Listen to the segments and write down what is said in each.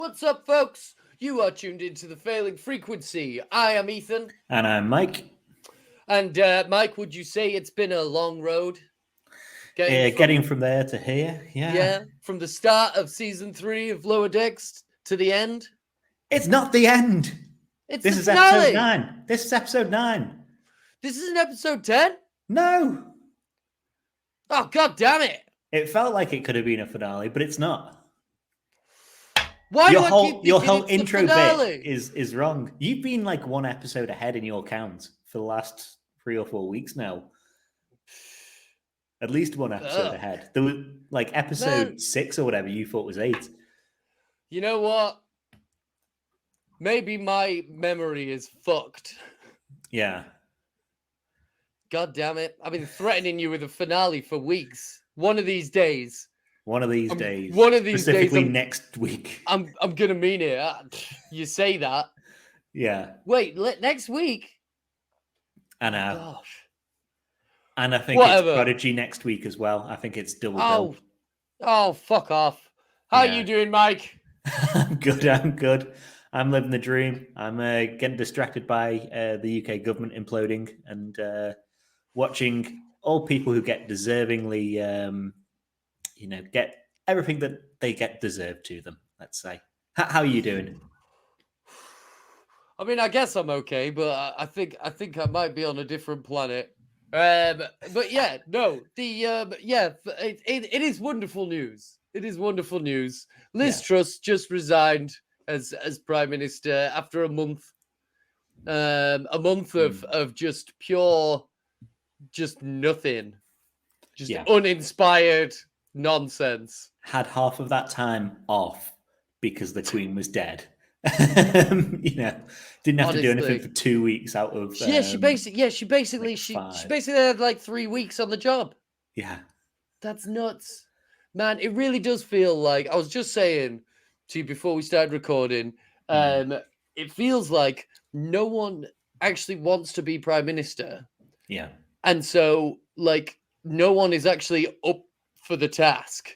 What's up, folks? You are tuned into the Failing Frequency. I am Ethan. And I'm Mike. And Mike, would you say it's been a long road? Getting from there to here, Yeah, from the start of season 3 of Lower Decks to the end? It's not the end. It's This the is episode finale. 9. This is episode 9. This isn't episode 10? No. Oh, god damn it. It felt like it could have been a finale, but it's not. Why Your do I keep whole thinking it's intro the finale? bit is wrong. You've been like one episode ahead in your count for the last 3 or 4 weeks now. At least one episode ahead. There was like episode 6 or whatever you thought was 8. You know what? Maybe my memory is fucked. Yeah. God damn it. I've been threatening you with a finale for weeks. One of these days. One of these days. Specifically next week. I'm gonna mean it. You say that. Yeah. Wait, next week? I know. Oh, gosh. And I think it's Prodigy next week as well. I think it's double bill. Oh, fuck off. How are you doing, Mike? I'm good. I'm living the dream. I'm getting distracted by the UK government imploding and watching all people who get deservingly, get everything that they get deserved to them, let's say. How are you doing? I mean, I guess I'm okay, but I think I might be on a different planet. But yeah, no, it is wonderful news. It is wonderful news. Liz Truss just resigned as Prime Minister after a month of just pure, just nothing, just uninspired nonsense. Had half of that time off because the Queen was dead. Didn't have to do anything for 2 weeks out of she basically had like 3 weeks on the job. Yeah, that's nuts, man. It really does feel like, I was just saying to you before we started recording, it feels like no one actually wants to be Prime Minister. Yeah, and so like no one is actually up for the task.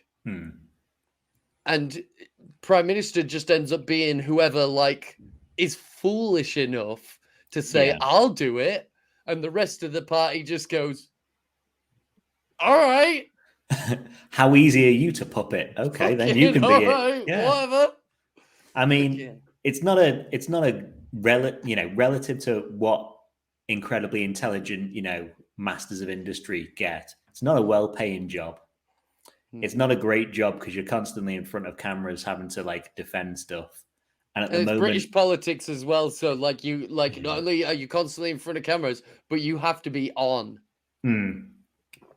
And Prime Minister just ends up being whoever like is foolish enough to say, I'll do it. And the rest of the party just goes, all right. How easy are you to puppet? Okay, then you can be it. Yeah. Whatever. I mean, it's not a relative to what incredibly intelligent, masters of industry get. It's not a well-paying job. It's not a great job because you're constantly in front of cameras having to like defend stuff. And at the moment, British politics as well. So not only are you constantly in front of cameras, but you have to be on. And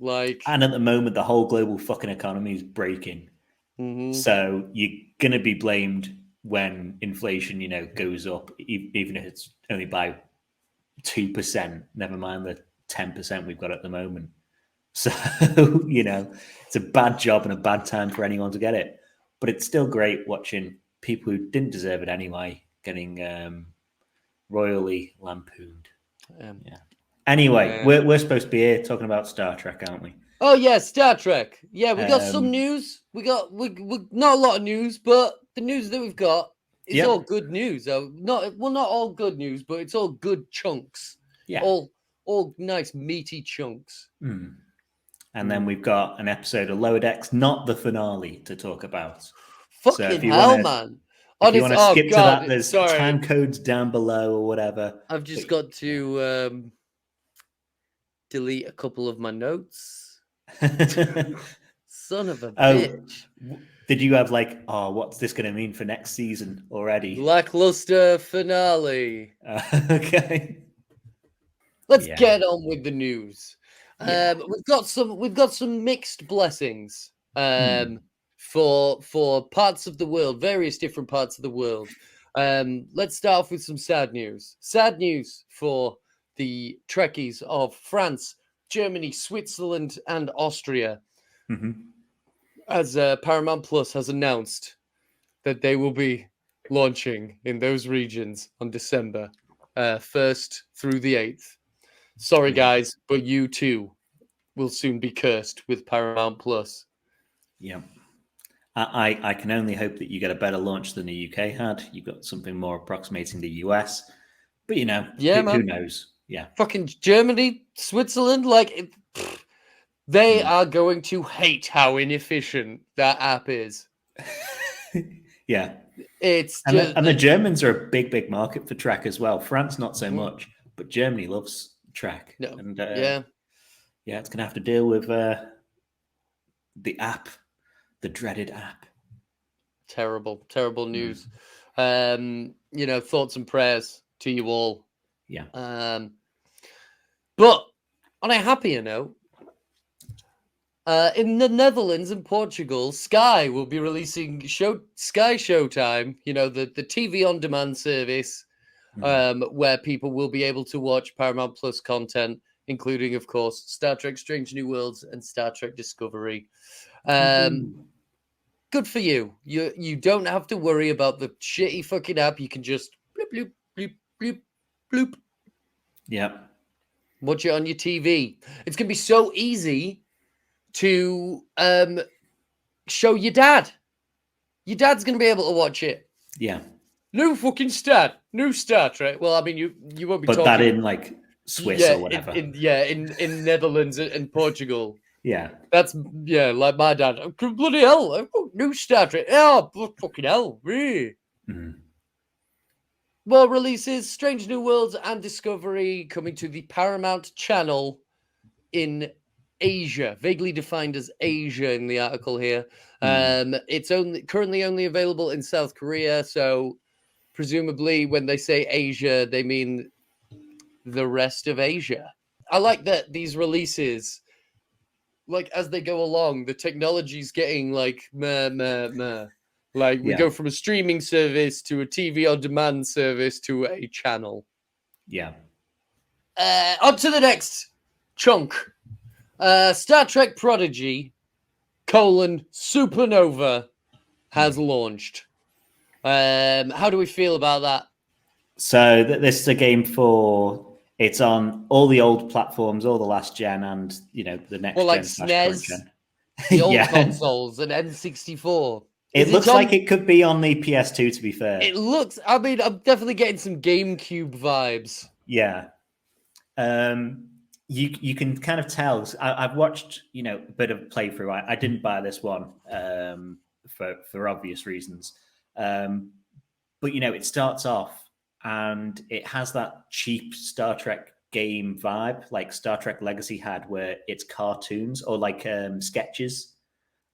at the moment, the whole global fucking economy is breaking. So you're going to be blamed when inflation, goes up, even if it's only by 2%, never mind the 10% we've got at the moment. So, it's a bad job and a bad time for anyone to get it. But it's still great watching people who didn't deserve it anyway getting royally lampooned. Anyway, we're supposed to be here talking about Star Trek, aren't we? Oh, yeah, Star Trek. Yeah, we got some news. We not a lot of news, but the news that we've got is all good news. Not all good news, but it's all good chunks. Yeah. All nice, meaty chunks. And then we've got an episode of Lower Decks, not the finale, to talk about. Fucking hell, man. If you want to skip to that, there's time codes down below or whatever. I've just got to delete a couple of my notes. Son of a bitch. Did you have what's this going to mean for next season already? Lackluster finale. Okay. Let's get on with the news. We've got some mixed blessings for parts of the world, various different parts of the world. Let's start off with some sad news. Sad news for the Trekkies of France, Germany, Switzerland, and Austria. As Paramount Plus has announced that they will be launching in those regions on December 1st through the 8th. Sorry, guys, but you too will soon be cursed with Paramount Plus. Yeah. I can only hope that you get a better launch than the UK had. You've got something more approximating the US. But, who knows? Yeah. Fucking Germany, Switzerland, they are going to hate how inefficient that app is. Yeah. It's just... And the Germans are a big market for track as well. France, not so much. But Germany loves track. No. And, yeah, it's going to have to deal with the app. The dreaded app. Terrible news. Thoughts and prayers to you all. Yeah. But on a happier note, in the Netherlands and Portugal, Sky will be releasing Sky Showtime, the TV on demand service, where people will be able to watch Paramount Plus content, including, of course, Star Trek Strange New Worlds and Star Trek Discovery. Good for you. You don't have to worry about the shitty fucking app. You can just bloop, bloop, bloop, bloop, bloop. Yeah. Watch it on your TV. It's going to be so easy to show your dad. Your dad's going to be able to watch it. Yeah. New Star Trek. Well, I mean, you won't be talking... But that in, like, Swiss or whatever. In Netherlands and Portugal. Yeah. That's, like my dad. Bloody hell. New Star Trek. Oh, fucking hell. Really? Well, releases Strange New Worlds and Discovery coming to the Paramount channel in Asia, vaguely defined as Asia in the article here. It's currently only available in South Korea, so presumably when they say Asia, they mean the rest of Asia. I like that these releases, like as they go along, the technology's getting like Like we go from a streaming service to a TV on demand service to a channel. Yeah. On to the next chunk. Star Trek Prodigy, Supernova has launched. How do we feel about that? So this is a game it's on all the old platforms, all the last gen, and the next like gen, SNES, the old consoles, and N64. It looks like it could be on the PS2. To be fair, it looks. I mean, I'm definitely getting some GameCube vibes. Yeah. You can kind of tell. I've watched a bit of playthrough. I didn't buy this one for obvious reasons, but it starts off and it has that cheap Star Trek game vibe, like Star Trek Legacy had, where it's cartoons or like sketches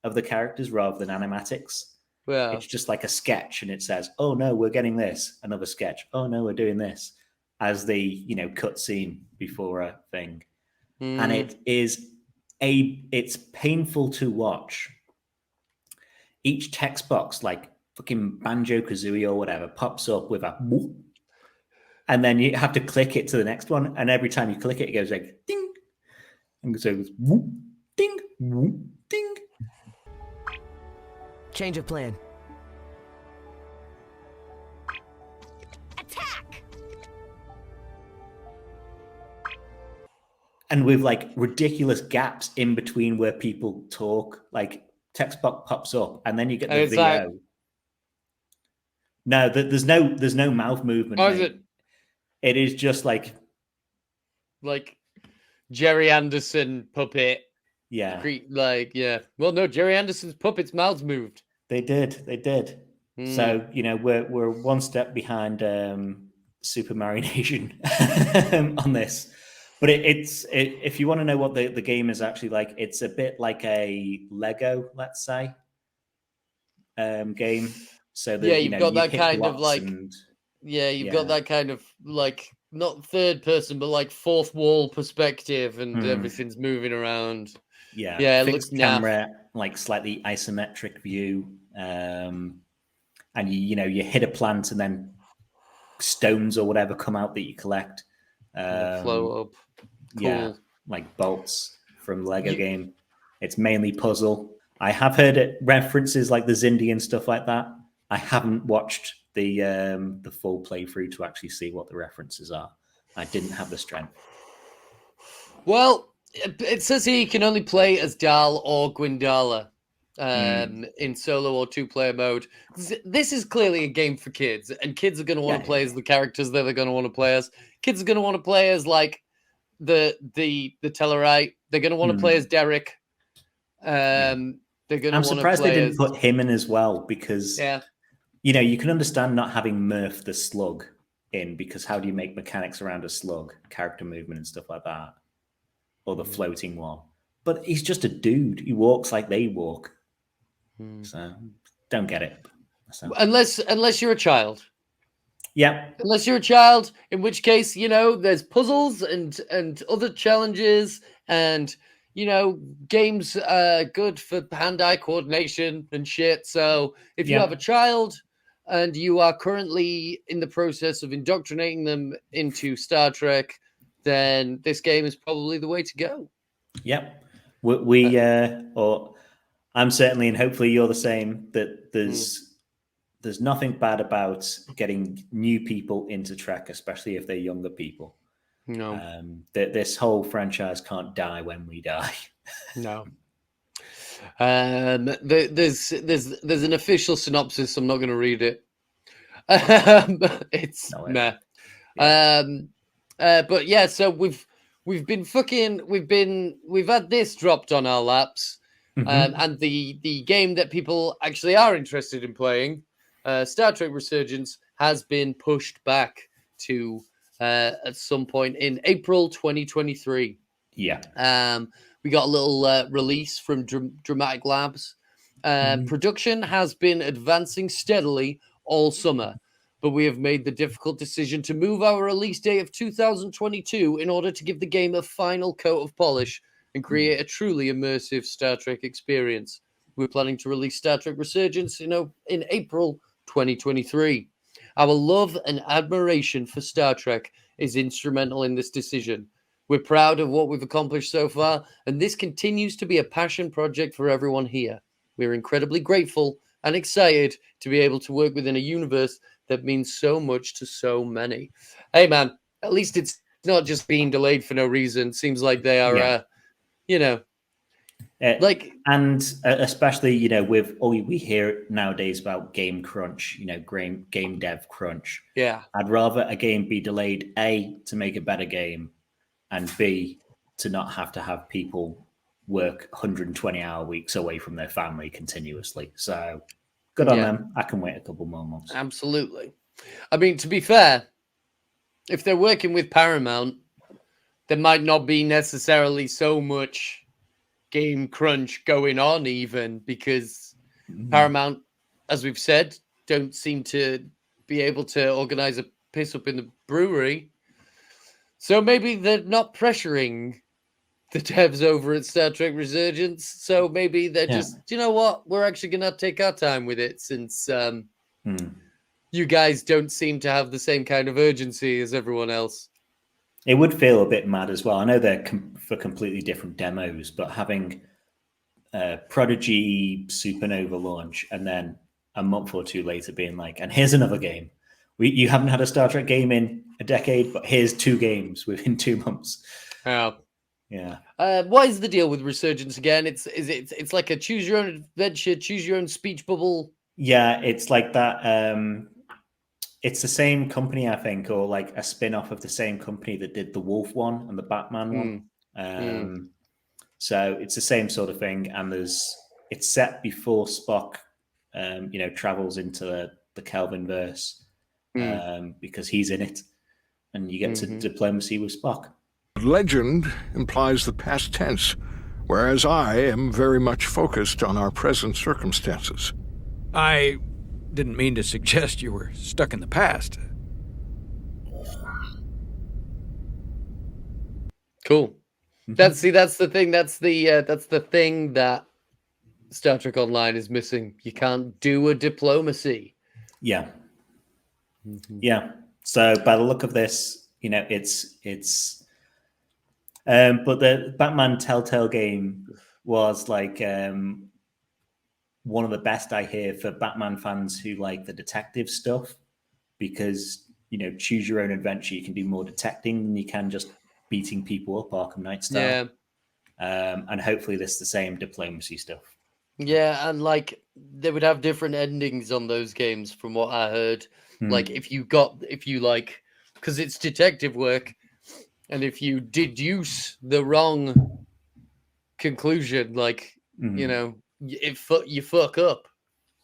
of the characters rather than animatics. Yeah. It's just like a sketch, and it says, "Oh no, we're getting this." Another sketch. "Oh no, we're doing this." As the cut scene before a thing, and it's painful to watch. Each text box, like fucking Banjo-Kazooie or whatever, pops up with a whoop, and then you have to click it to the next one, and every time you click it, it goes like ding, and so it goes whoop, ding, whoop, ding. Change of plan. And with like ridiculous gaps in between where people talk, like text box pops up, and then you get the video. No, there's no mouth movement. Oh, is it? It is just like Jerry Anderson puppet. Yeah. Well, no, Jerry Anderson's puppets' mouths moved. They did. So we're one step behind Super Mario Nation on this. But if you want to know what the game is actually like, it's a bit like a Lego, let's say, game. So that, you've got that kind of like, you've got that kind of like not third person, but like fourth wall perspective, and everything's moving around. Yeah, it looks camera, like slightly isometric view, and you hit a plant and then stones or whatever come out that you collect. Flow up. Cool. Yeah, like bolts from Lego game. It's mainly puzzle. I have heard references like the Zindi and stuff like that. I haven't watched the full playthrough to actually see what the references are. I didn't have the strength. Well, it says here you can only play as Dal or Gwendala. in solo or 2-player mode. This is clearly a game for kids, and kids are going to want to play as the characters that they're going to want to play as. Kids are going to want to play as like the Tellarite. They're going to want to play as Derek. They're going to. I'm surprised they didn't put him in as well, because you can understand not having Murph the Slug in, because how do you make mechanics around a slug, character movement and stuff like that, or the floating one? But he's just a dude. He walks like they walk. So don't get it. So. Unless you're a child. Yeah. Unless you're a child, in which case, there's puzzles and other challenges, and games good for hand-eye coordination and shit. So if you have a child and you are currently in the process of indoctrinating them into Star Trek, then this game is probably the way to go. Yep. Or I'm certainly, and hopefully you're the same, that there's nothing bad about getting new people into Trek, especially if they're younger people. No. This whole franchise can't die when we die. No. There's an official synopsis. I'm not going to read it. It's meh. But yeah, so we've had this dropped on our laps, and the game that people actually are interested in playing, Star Trek Resurgence, has been pushed back to at some point in April 2023. Yeah. We got a little release from Dramatic Labs. Production has been advancing steadily all summer, but we have made the difficult decision to move our release date of 2022 in order to give the game a final coat of polish and create a truly immersive Star Trek experience. We're planning to release Star Trek Resurgence, in April 2023. Our love and admiration for Star Trek is instrumental in this decision. We're proud of what we've accomplished so far, and this continues to be a passion project for everyone here. We're incredibly grateful and excited to be able to work within a universe that means so much to so many. Hey, man, at least it's not just being delayed for no reason. Seems like they are, and especially, with all we hear nowadays about game crunch, game dev crunch. Yeah. I'd rather a game be delayed, A, to make a better game, and B, to not have to have people work 120-hour weeks away from their family continuously. So good on them. I can wait a couple more months. Absolutely. I mean, to be fair, if they're working with Paramount, there might not be necessarily so much game crunch going on, even, because Paramount, as we've said, don't seem to be able to organize a piss up in the brewery. So maybe they're not pressuring the devs over at Star Trek Resurgence. So maybe they're just, you know what? We're actually going to take our time with it, since you guys don't seem to have the same kind of urgency as everyone else. It would feel a bit mad as well. I know they're for completely different demos, but having Prodigy Supernova launch and then a month or two later being like, and here's another game. You haven't had a Star Trek game in a decade, but here's 2 games within 2 months. Yeah. What is the deal with Resurgence again? It's like a choose your own adventure, choose your own speech bubble. Yeah, it's like that. It's the same company, I think, or like a spin-off of the same company that did the Wolf one and the Batman one. So it's the same sort of thing, and it's set before Spock, travels into the Kelvinverse, because he's in it, and you get to diplomacy with Spock. Legend implies the past tense, whereas I am very much focused on our present circumstances. I didn't mean to suggest you were stuck in the past. Cool. That's the thing. That's the thing that Star Trek Online is missing. You can't do a diplomacy. Yeah. Yeah. So by the look of this, it's. But the Batman Telltale game was like one of the best I hear for Batman fans who like the detective stuff, because choose your own adventure. You can do more detecting than you can just beating people up Arkham Knight style. And hopefully this is the same diplomacy stuff. Yeah, and like they would have different endings on those games from what I heard. Like if you like, because it's detective work, and if you deduce the wrong conclusion, like you fuck up.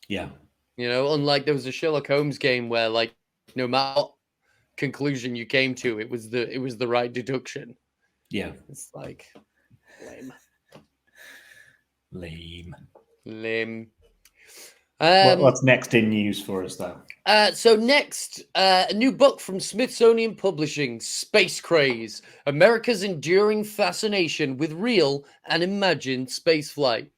Yeah. Unlike there was a Sherlock Holmes game where like no matter what conclusion you came to, it was the right deduction. Yeah. It's like Lame. What's next in news for us, though? So next, a new book from Smithsonian Publishing, Space Craze: America's Enduring Fascination with Real and Imagined Space Flight.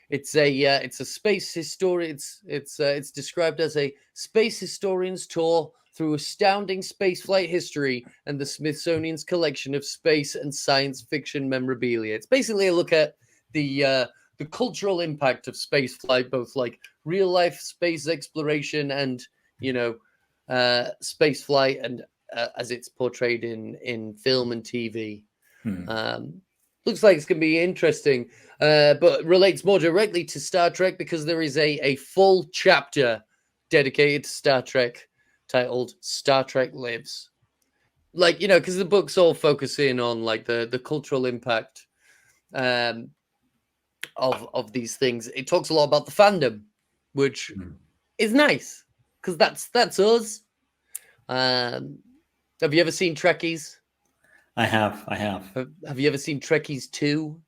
It's a space history. It's described as a space historian's tour through astounding spaceflight history and the Smithsonian's collection of space and science fiction memorabilia. It's basically a look at the cultural impact of spaceflight, both like real life space exploration and space flight, and as it's portrayed in film and TV. Looks like it's going to be interesting, but relates more directly to Star Trek because there is a full chapter dedicated to Star Trek titled Star Trek Lives. Like, because the book's all focusing on like the cultural impact of these things. It talks a lot about the fandom, which is nice because that's us. Have you ever seen Trekkies? I have. Have you ever seen Trekkies 2?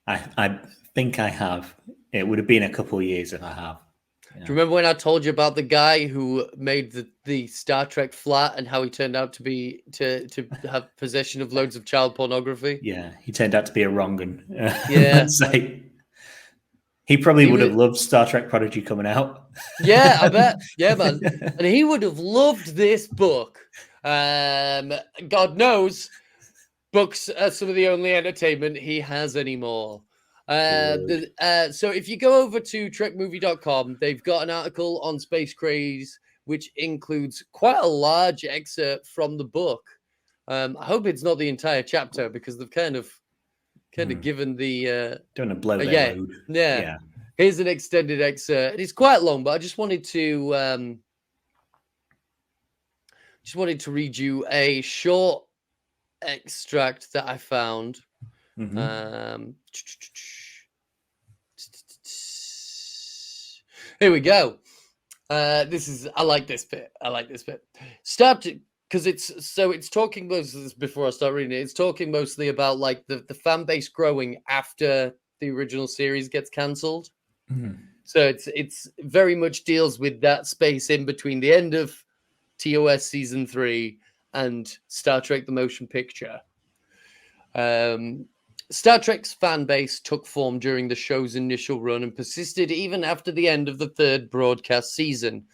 I think I have. It would have been a couple of years if I have. Do you remember when I told you about the guy who made the Star Trek flat and how he turned out to have possession of loads of child pornography? Yeah, he turned out to be a wrong un. Yeah. He probably would have loved Star Trek Prodigy coming out. Yeah, I bet. Yeah, man. And he would have loved this book. God knows, books are some of the only entertainment he has anymore. So if you go over to trekmovie.com, they've got an article on Space Craze, which includes quite a large excerpt from the book. I hope it's not the entire chapter because they've kind of given the don't want to blow their load. Yeah. Here's an extended excerpt. It's quite long, but I just wanted to read you a short extract that I found. Here we go. I like this bit. Because it's talking mostly, before I start reading it, it's talking mostly about like the fan base growing after the original series gets cancelled. So it's very much deals with that space in between the end of TOS season 3 and Star Trek the Motion Picture. Star Trek's fan base took form during the show's initial run and persisted even after the end of the third broadcast season.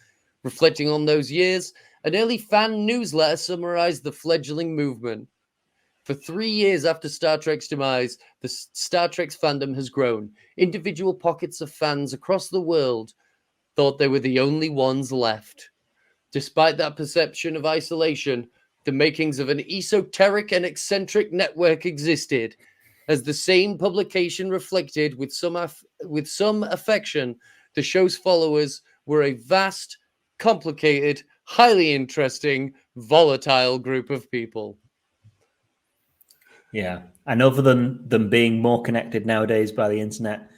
Reflecting on those years, an early fan newsletter summarized the fledgling movement. For 3 years after Star Trek's demise, the Star Trek's fandom has grown. Individual pockets of fans across the world thought they were the only ones left. Despite that perception of isolation, the makings of an esoteric and eccentric network existed. As the same publication reflected with some affection, the show's followers were a vast, complicated, highly interesting, volatile group of people. Yeah, and other than them being more connected nowadays by the internet,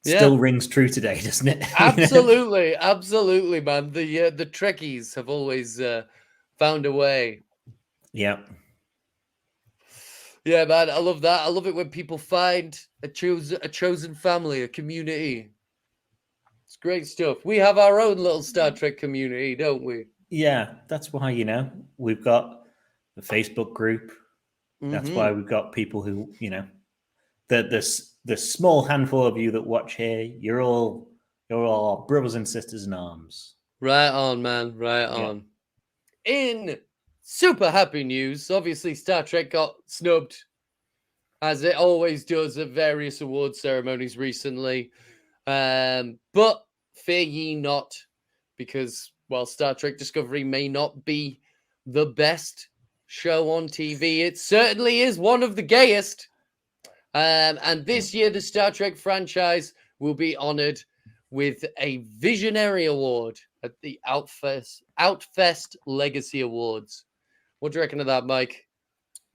still rings true today, doesn't it? Absolutely, absolutely, man. The Trekkies have always found a way. Yeah. Yeah, man, I love that. I love it when people find a chosen family, a community. It's great stuff. We have our own little Star Trek community, don't we? Yeah, that's why, we've got the Facebook group. That's why we've got people who, the small handful of you that watch here, you're all brothers and sisters in arms. Right on, man. Right on. In super happy news, obviously Star Trek got snubbed, as it always does at various award ceremonies recently. But fear ye not, because while Star Trek Discovery may not be the best show on TV, it certainly is one of the gayest. And this year, the Star Trek franchise will be honored with a Visionary Award at the Outfest Legacy Awards. What do you reckon of that, Mike?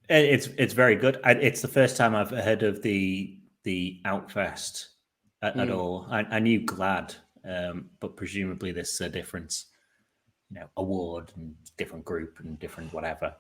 It's very good. It's the first time I've heard of the Outfest at all. I knew GLAD, but presumably this is a different, award and different group and different whatever.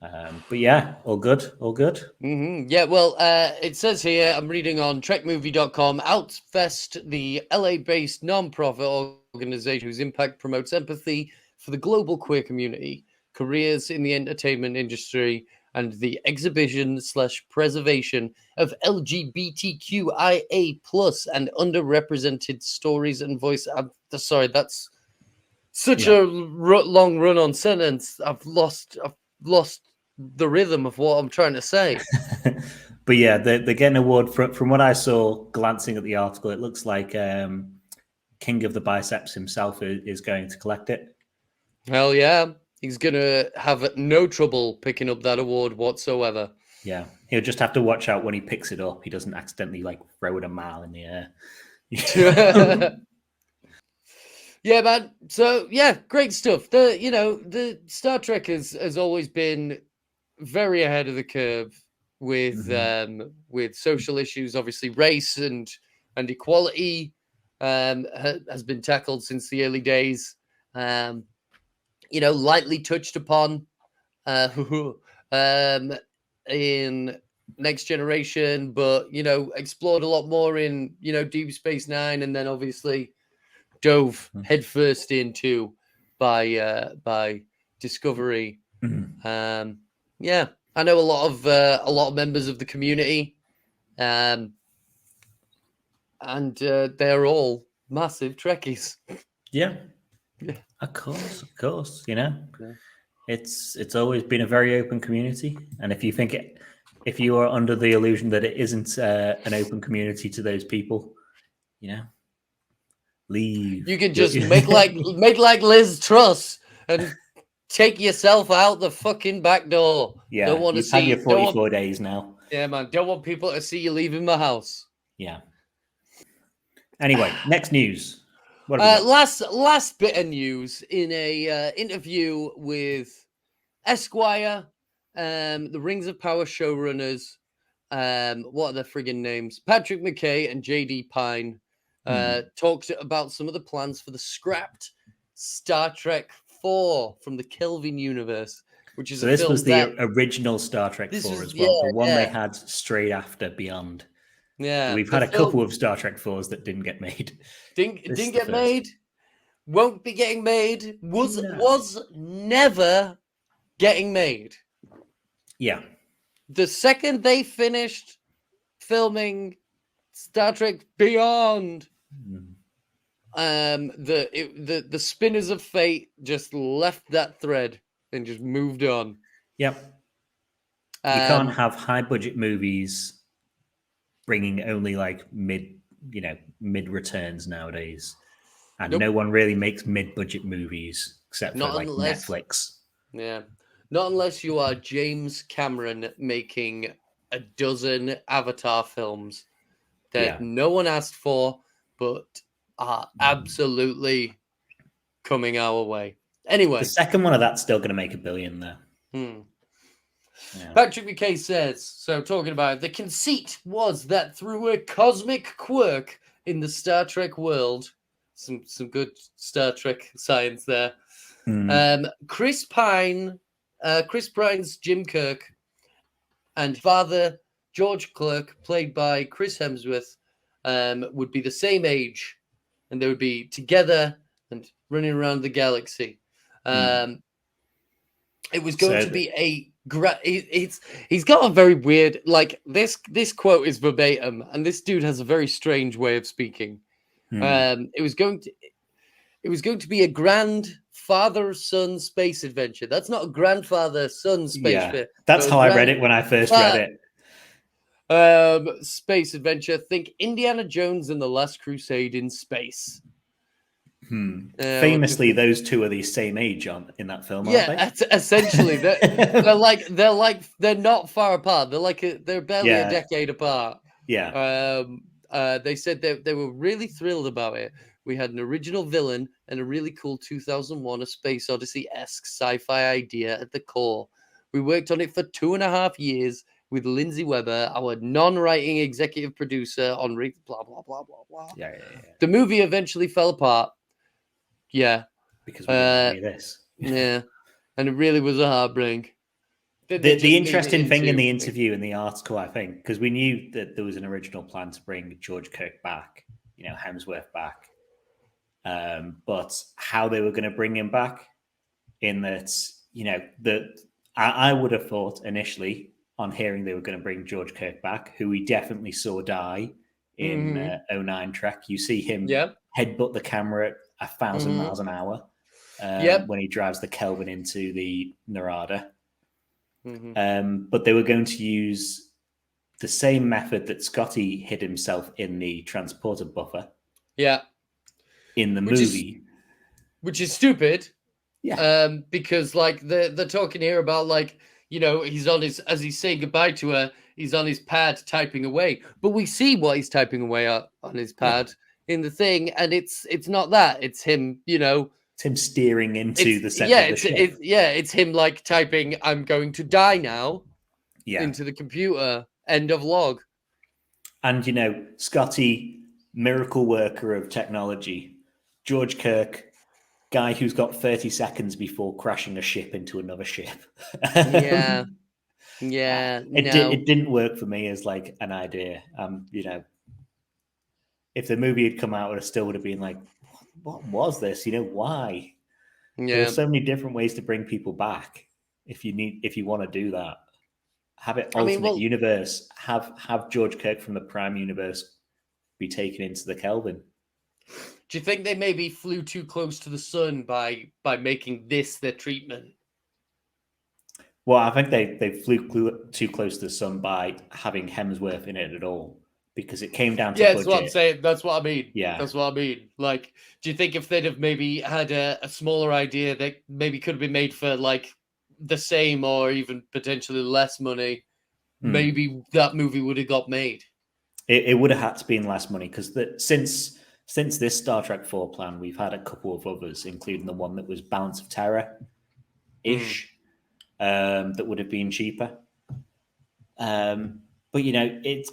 But yeah, all good. Mm-hmm. Yeah, well, it says here, I'm reading on trekmovie.com, Outfest, the LA-based non-profit organization whose impact promotes empathy for the global queer community, careers in the entertainment industry, and the exhibition/preservation of LGBTQIA+ and underrepresented stories and voice. Sorry, that's such a long run-on sentence. I've lost the rhythm of what I'm trying to say. But yeah, they're getting an award from what I saw glancing at the article. It looks like King of the Biceps himself is going to collect it. Hell yeah. He's going to have no trouble picking up that award whatsoever. Yeah. He'll just have to watch out when he picks it up. He doesn't accidentally throw it a mile in the air. Yeah, man. So yeah, great stuff. The Star Trek has always been very ahead of the curve with social issues. Obviously, race and equality has been tackled since the early days. Lightly touched upon in Next Generation, but explored a lot more in Deep Space Nine, and then obviously dove headfirst into by Discovery. Yeah, I know a lot of members of the community, and they're all massive Trekkies. Yeah. Of course. It's always been a very open community, and if you are under the illusion that it isn't an open community to those people, leave. You can just make like Liz Truss and take yourself out the fucking back door. Yeah, don't want to see your 44 days now. Yeah, man. Don't want people to see you leaving my house. Yeah. Anyway, next news. Last bit of news in a interview with Esquire, the Rings of Power showrunners. What are their friggin' names? Patrick McKay and JD Pine talked about some of the plans for the scrapped Star Trek 4 from the Kelvin universe, which is this was the original Star Trek 4 as well, the one they had straight after Beyond. Yeah, we've had a couple of Star Trek 4s that didn't get made. Didn't get made. Won't be getting made. Was never getting made. Yeah. The second they finished filming Star Trek Beyond, the spinners of fate just left that thread and just moved on. Yep. You can't have high budget movies bringing only mid returns nowadays, and no one really makes mid-budget movies except for Netflix. Yeah, not unless you are James Cameron making a dozen Avatar films that no one asked for, but are absolutely coming our way. Anyway, the second one of that's still going to make $1 billion there. Yeah. Patrick McKay says, so talking about it, the conceit was that through a cosmic quirk in the Star Trek world, some good Star Trek science there. Chris Pine's Jim Kirk and Father George Clerk, played by Chris Hemsworth, would be the same age, and they would be together and running around the galaxy. It was going to be a he's got a very weird, this quote is verbatim, and this dude has a very strange way of speaking. It was going to be a grandfather-son space adventure. That's not a grandfather-son space adventure. That's how I read it when I first read it. Space adventure. Think Indiana Jones and the Last Crusade in space. Famously, those two are the same age in that film, aren't they? Essentially, they're not far apart. They're barely a decade apart. Yeah. they said they were really thrilled about it. We had an original villain and a really cool 2001 A Space Odyssey-esque sci-fi idea at the core. We worked on it for 2.5 years with Lindsay Weber, our non-writing executive producer on blah, blah, blah, blah, blah. Yeah. The movie eventually fell apart. Yeah. Because we didn't have any of this. Yeah. And it really was a heartbreak. The interesting thing in the interview in the article, I think, because we knew that there was an original plan to bring George Kirk back, Hemsworth back. But how they were going to bring him back, in that, I would have thought initially on hearing they were going to bring George Kirk back, who we definitely saw die in 09 Trek. You see him headbutt the camera at 1,000 miles an hour when he drives the Kelvin into the Narada. But they were going to use the same method that Scotty hid himself in the transporter buffer. Yeah. In the movie. Which is stupid. Yeah. Because like they're talking here about like, he's on his, as he's saying goodbye to her, he's on his pad typing away. But we see what he's typing away on his pad in the thing, and it's not that. It's him, It's him steering into the center of the ship. It's him like typing, "I'm going to die now," into the computer. End of log. And Scotty, miracle worker of technology. George Kirk, guy who's got 30 seconds before crashing a ship into another ship. Yeah. It didn't work for me as like an idea. If the movie had come out, it still would have been like, what was this? Why? Yeah. There are so many different ways to bring people back. If you want to do that, have it alternate universe. Have George Kirk from the Prime universe be taken into the Kelvin. Do you think they maybe flew too close to the sun by making this their treatment? Well, I think they flew too close to the sun by having Hemsworth in it at all, because it came down to budget. That's what I'm saying. That's what I mean. Yeah. That's what I mean. Like, do you think if they'd have maybe had a smaller idea that maybe could have been made for like the same or even potentially less money, maybe that movie would have got made? It would have had to be in less money, because since this Star Trek 4 plan, we've had a couple of others, including the one that was Balance of Terror-ish, that would have been cheaper. But it's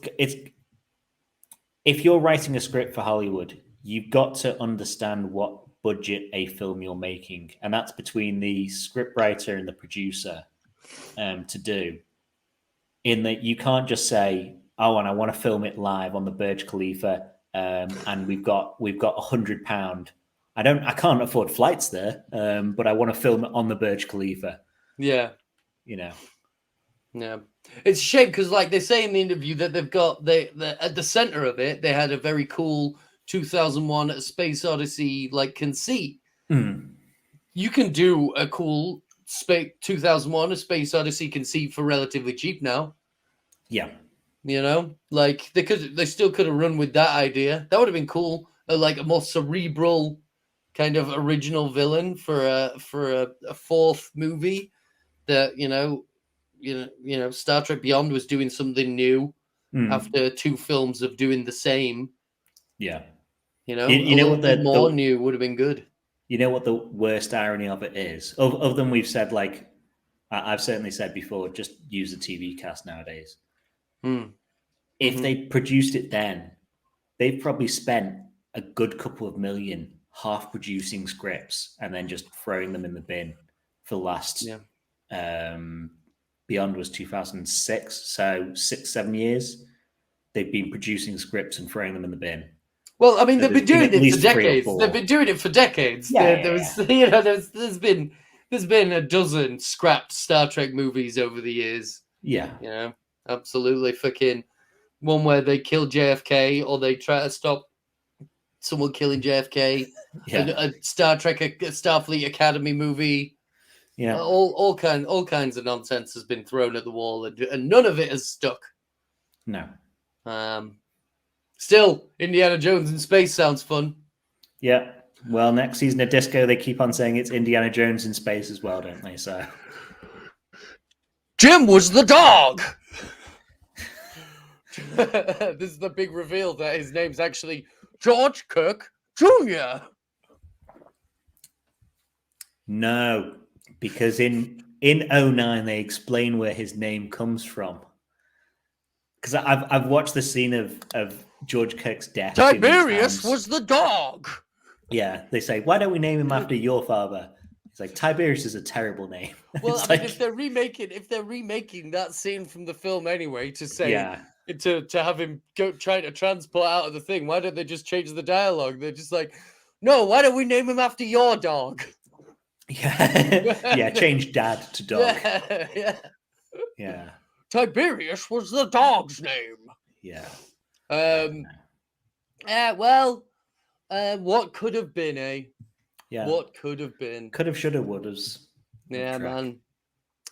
if you're writing a script for Hollywood, you've got to understand what budget a film you're making, and that's between the scriptwriter and the producer to do. In that you can't just say, "Oh, and I want to film it live on the Burj Khalifa, and we've got £100. I can't afford flights there, but I want to film it on the Burj Khalifa." Yeah. Yeah. It's a shame because, like they say in the interview, that they've got at the center of it, they had a very cool 2001 A Space Odyssey like conceit. You can do a cool 2001 A Space Odyssey conceit for relatively cheap now. Yeah. Like they still could have run with that idea. That would have been cool. Like a more cerebral kind of original villain for a fourth movie. That Star Trek Beyond was doing something new after 2 films of doing the same. Yeah. More new would have been good. You know what the worst irony of it is? Other than we've said, like, I've certainly said before, just use the TV cast nowadays. If they produced it then, they've probably spent a good couple of million half producing scripts and then just throwing them in the bin for the last... Beyond was 2006, so 6-7 years they've been producing scripts and throwing them in the bin. Well, I mean, they've been doing it for decades. They've been doing it for decades. There's been a dozen scrapped Star Trek movies over the years. Yeah, absolutely. Fucking one where they kill JFK or they try to stop someone killing JFK. A Star Trek, a Starfleet Academy movie. Yeah, all kinds of nonsense has been thrown at the wall, and none of it has stuck. No. Still, Indiana Jones in space sounds fun. Yeah. Well, next season of Disco, they keep on saying it's Indiana Jones in space as well, don't they? So, Jim was the dog. This is the big reveal that his name's actually George Kirk Jr. No, because in 09 they explain where his name comes from. Because I've watched the scene of George Kirk's death. Tiberius was the dog. Yeah, they say, why don't we name him after your father? It's like, Tiberius is a terrible name. Well, I mean, if they're remaking that scene from the film anyway, to say to have him go trying to transport out of the thing, why don't they just change the dialogue? They're just like, no, why don't we name him after your dog? Yeah, change dad to dog. Yeah. Tiberius was the dog's name. Yeah. Well, what could have been, eh? Yeah. What could have been? Could have, should have, would have. Yeah, man.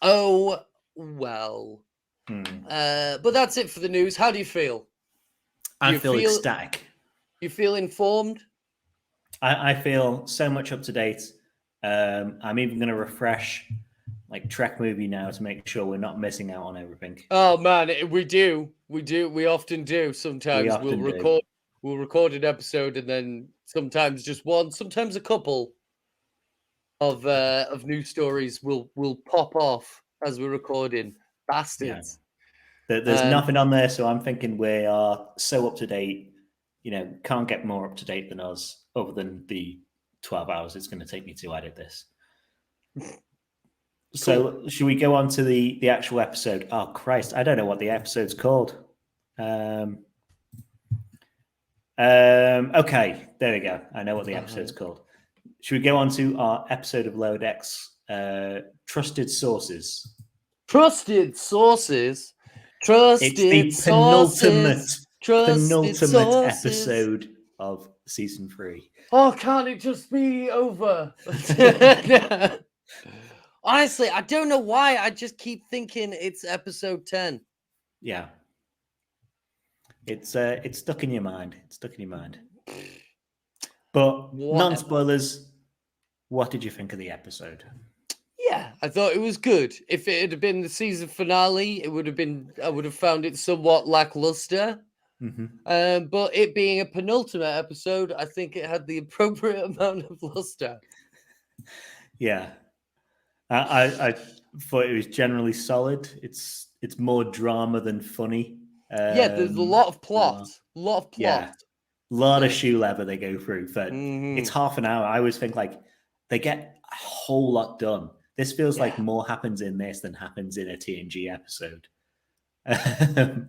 Oh, well. But that's it for the news. How do you feel? I feel ecstatic. You feel informed? I feel so much up to date. I'm even going to refresh like Trek Movie now to make sure we're not missing out on everything. Oh man, we do. We often do. Sometimes we'll record an episode and then sometimes just one, sometimes a couple of news stories will pop off as we're recording. Bastards. Yeah. There's nothing on there, so I'm thinking we are so up to date. You know, can't get more up to date than us, other than the 12 hours it's going to take me to edit this. So, should we go on to the actual episode? Oh, Christ, I don't know what the episode's called. Okay, there we go. I know what the episode's called. Should we go on to our episode of Lower Decks, Trusted Sources? Trusted Sources? It's the penultimate episode of season 3. Oh, can't it just be over? Honestly, I don't know why. I just keep thinking it's episode 10. Yeah. It's stuck in your mind. It's stuck in your mind. But non-spoilers, what did you think of the episode? Yeah, I thought it was good. If it had been the season finale, I would have found it somewhat lackluster. Mm-hmm. But it being a penultimate episode, I think it had the appropriate amount of luster. Yeah. I thought it was generally solid. It's more drama than funny. There's a lot of plot. Yeah. A lot of shoe leather they go through. But it's half an hour. I always think like they get a whole lot done. This feels like more happens in this than happens in a TNG episode.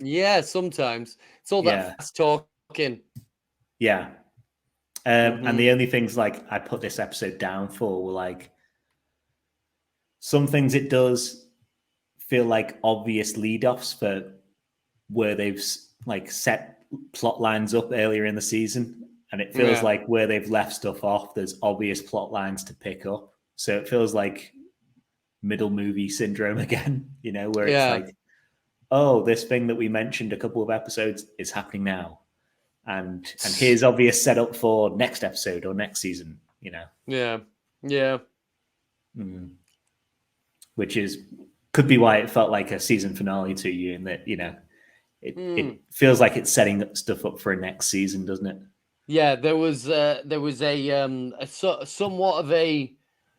Yeah, sometimes. It's all that fast talking. Yeah. And the only things like I put this episode down for were like some things it does feel like obvious lead-offs for where they've like set plot lines up earlier in the season. And it feels like where they've left stuff off, there's obvious plot lines to pick up. So it feels like middle movie syndrome again, you know, where it's like, oh, this thing that we mentioned a couple of episodes is happening now. And here's obvious setup for next episode or next season, you know? Yeah. Which could be why it felt like a season finale to you, in that, you know, it feels like it's setting stuff up for a next season, doesn't it? Yeah, there was a somewhat of a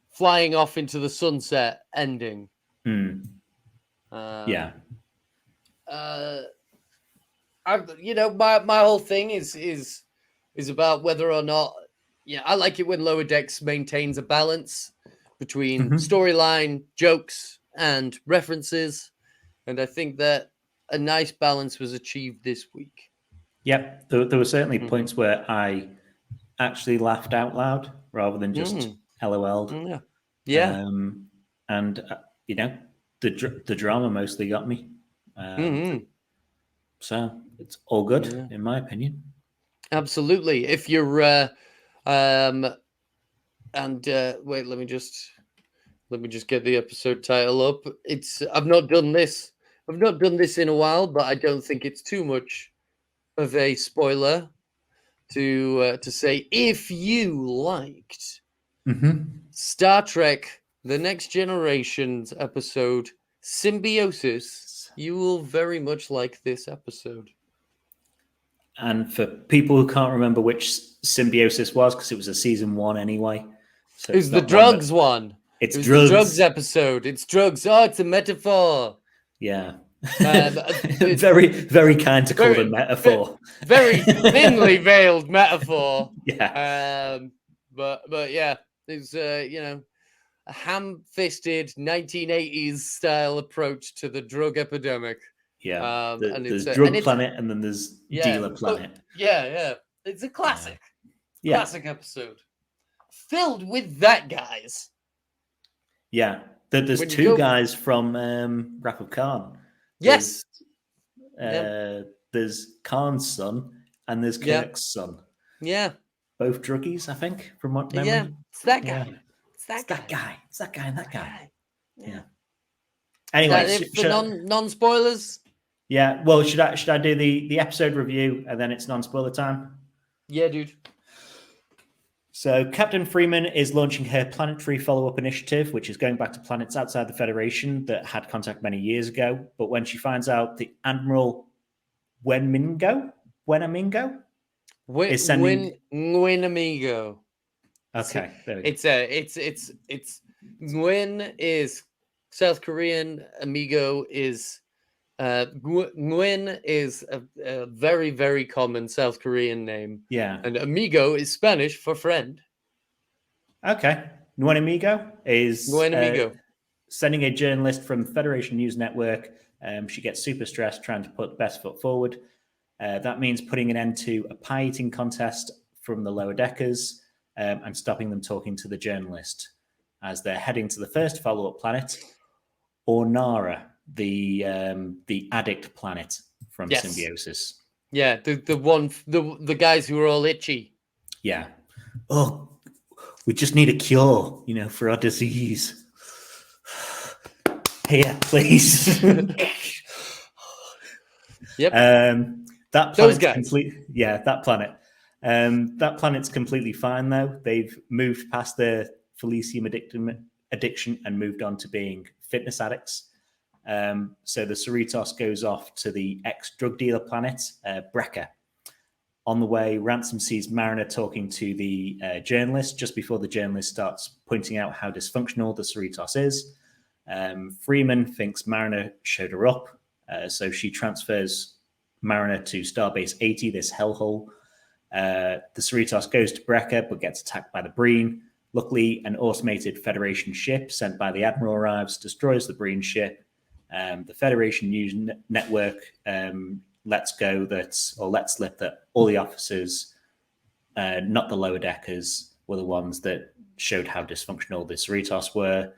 flying off into the sunset ending. Yeah. My whole thing is about whether or not. Yeah, I like it when Lower Decks maintains a balance between storyline, jokes, and references, and I think that a nice balance was achieved this week. Yep, there were certainly points where I actually laughed out loud rather than just LOL'd. Yeah. And you know, the drama mostly got me. So it's all good in my opinion. Absolutely. If you're wait, let me just get the episode title up. I've not done this in a while, but I don't think it's too much of a spoiler to say if you liked Star Trek The Next Generation's episode Symbiosis, you will very much like this episode. And for people who can't remember which Symbiosis was, because it was a season 1 anyway. So it was the drugs one. It's it was drugs. The drugs episode. It's drugs. Oh, it's a metaphor. Yeah. Very, very kind to call it a metaphor. Very thinly veiled metaphor. Yeah. But yeah, it's a ham-fisted 1980s style approach to the drug epidemic. Yeah. And there's Drug Planet, and then there's Dealer Planet. Yeah. It's a classic. Classic episode. Filled with that guys. Yeah. There's two guys from Wrath of Khan. Yes. There's Khan's son and there's Kirk's son. Yeah. Both druggies, I think, from what memory. Yeah, it's that guy. Yeah. It's that guy. It's that guy and that guy. Yeah. Anyway, for non-spoilers? Yeah. Well, should I do the episode review and then it's non-spoiler time? Yeah, dude. So Captain Freeman is launching her planetary follow-up initiative, which is going back to planets outside the Federation that had contact many years ago. But when she finds out the Admiral Buenamingo is sending Buenamigo. Okay, it's Nguyen is South Korean. Amigo is Nguyen is a very, very common South Korean name. Yeah. And amigo is Spanish for friend. Okay. Nguyen Amigo is sending a journalist from Federation News Network. She gets super stressed trying to put the best foot forward. That means putting an end to a pie eating contest from the lower deckers and stopping them talking to the journalist as they're heading to the first follow-up planet, Ornara, the addict planet from Symbiosis. Yeah, the guys who are all itchy. Yeah. Oh, we just need a cure, for our disease. Here, please. Yep. That those guys. That planet. That planet's completely fine though. They've moved past their Felicium addiction and moved on to being fitness addicts. So the Cerritos goes off to the ex-drug dealer planet, Brekka. On the way, Ransom sees Mariner talking to the journalist just before the journalist starts pointing out how dysfunctional the Cerritos is. Freeman thinks Mariner showed her up, so she transfers Mariner to Starbase 80, this hellhole. The Cerritos goes to Brekka but gets attacked by the Breen. Luckily, an automated Federation ship sent by the Admiral arrives, destroys the Breen ship. The Federation News Network lets slip that all the officers, not the lower deckers, were the ones that showed how dysfunctional the Cerritos were.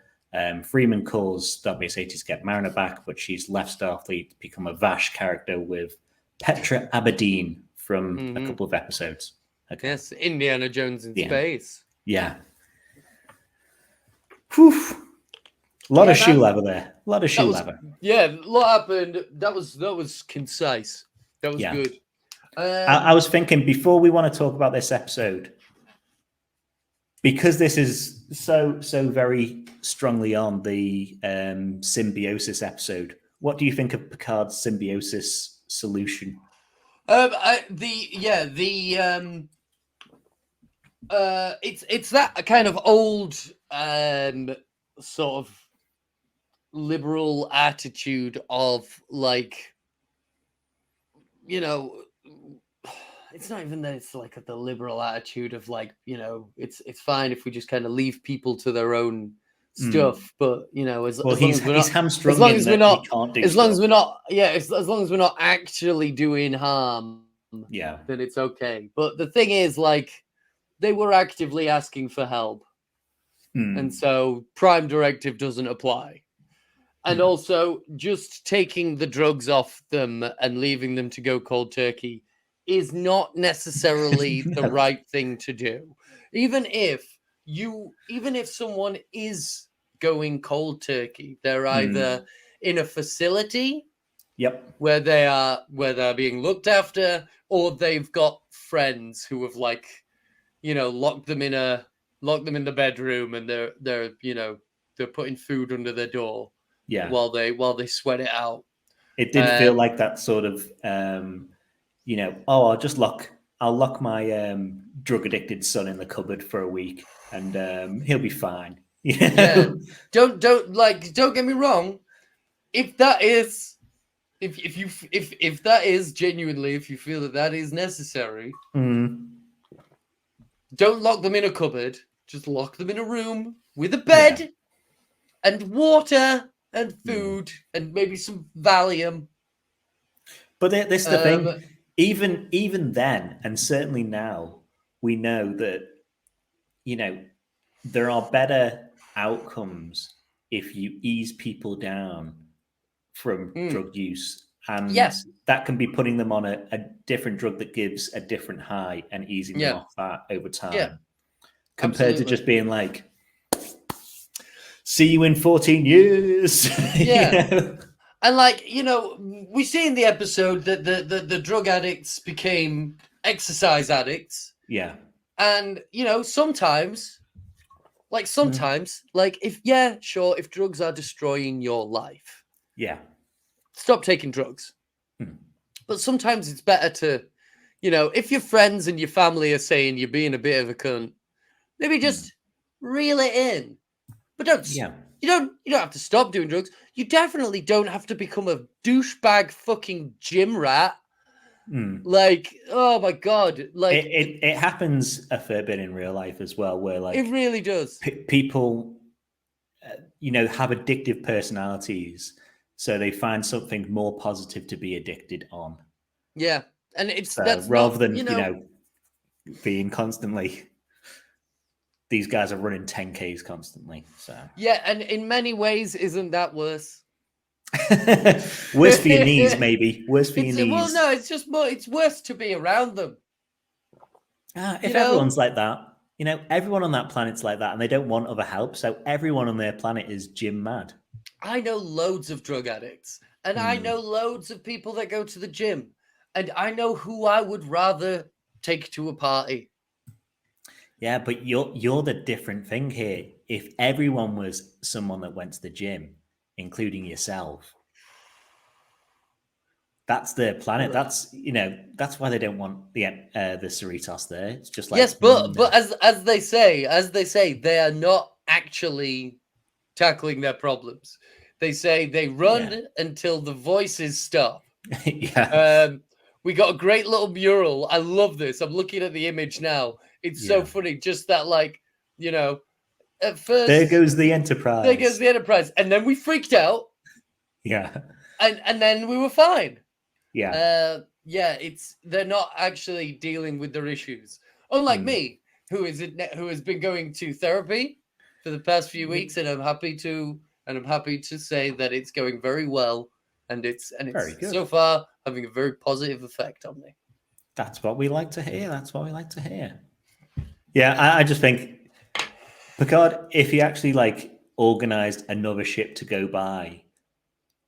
Freeman calls Starbase 80 to get Mariner back, but she's left Starfleet to become a Vash character with Petra Aberdeen from a couple of episodes. Okay. Yes, Indiana Jones in space. Yeah. Whew. A lot of shoe leather there. A lot of shoe leather. Yeah, a lot happened. That was concise. That was good. I was thinking before we want to talk about this episode, because this is so very strongly on the symbiosis episode. What do you think of Picard's symbiosis solution? It's that kind of old sort of liberal attitude of like, it's not even that it's like the liberal attitude of like, it's fine if we just kind of leave people to their own stuff, but as long as we're not actually doing harm, then it's okay. But the thing is, like, they were actively asking for help, and so Prime Directive doesn't apply. And also, just taking the drugs off them and leaving them to go cold turkey is not necessarily the right thing to do. Even if someone is going cold turkey, they're either in a facility where they're being looked after, or they've got friends who have locked them in the bedroom and they're putting food under their door while they sweat it out. It did feel like that sort of I'll lock my drug addicted son in the cupboard for a week and he'll be fine. Yeah. Don't get me wrong. If that is if that is genuinely, if you feel that is necessary, don't lock them in a cupboard. Just lock them in a room with a bed and water and food and maybe some Valium. But this is the thing. Even then, and certainly now, we know that there are better outcomes if you ease people down from drug use, and that can be putting them on a different drug that gives a different high and easing them off that over time, compared to just being like, see you in 14 years. And we see in the episode that the drug addicts became exercise addicts. Yeah. And sometimes if drugs are destroying your life, stop taking drugs. But sometimes it's better to, if your friends and your family are saying you're being a bit of a cunt, maybe just reel it in. But you don't have to stop doing drugs. You definitely don't have to become a douchebag fucking gym rat. Like, oh my God. Like it happens a fair bit in real life as well, where like it really does. People have addictive personalities, so they find something more positive to be addicted on. Yeah. And it's rather than being constantly, these guys are running 10Ks constantly. So yeah, and in many ways, isn't that worse? Worse for your knees, maybe. Worse for your knees. Well, no, it's just more. It's worse to be around them. If everyone's like that, everyone on that planet's like that, and they don't want other help. So everyone on their planet is gym mad. I know loads of drug addicts, and I know loads of people that go to the gym, and I know who I would rather take to a party. Yeah, but you're the different thing here. If everyone was someone that went to the gym, including yourself, that's their planet. That's that's why they don't want the Cerritos there. It's just like, yes, but as they say, they are not actually tackling their problems. They say they run until the voices stop. We got a great little mural. I love this. I'm looking at the image now. It's so funny. Just that, at first, there goes the Enterprise. There goes the Enterprise, and then we freaked out. Yeah, and then we were fine. Yeah, they're not actually dealing with their issues. Unlike me, who has been going to therapy for the past few weeks, and I'm happy to say that it's going very well, and it's very good. So far having a very positive effect on me. That's what we like to hear. Yeah, I just think Picard, if he actually organized another ship to go by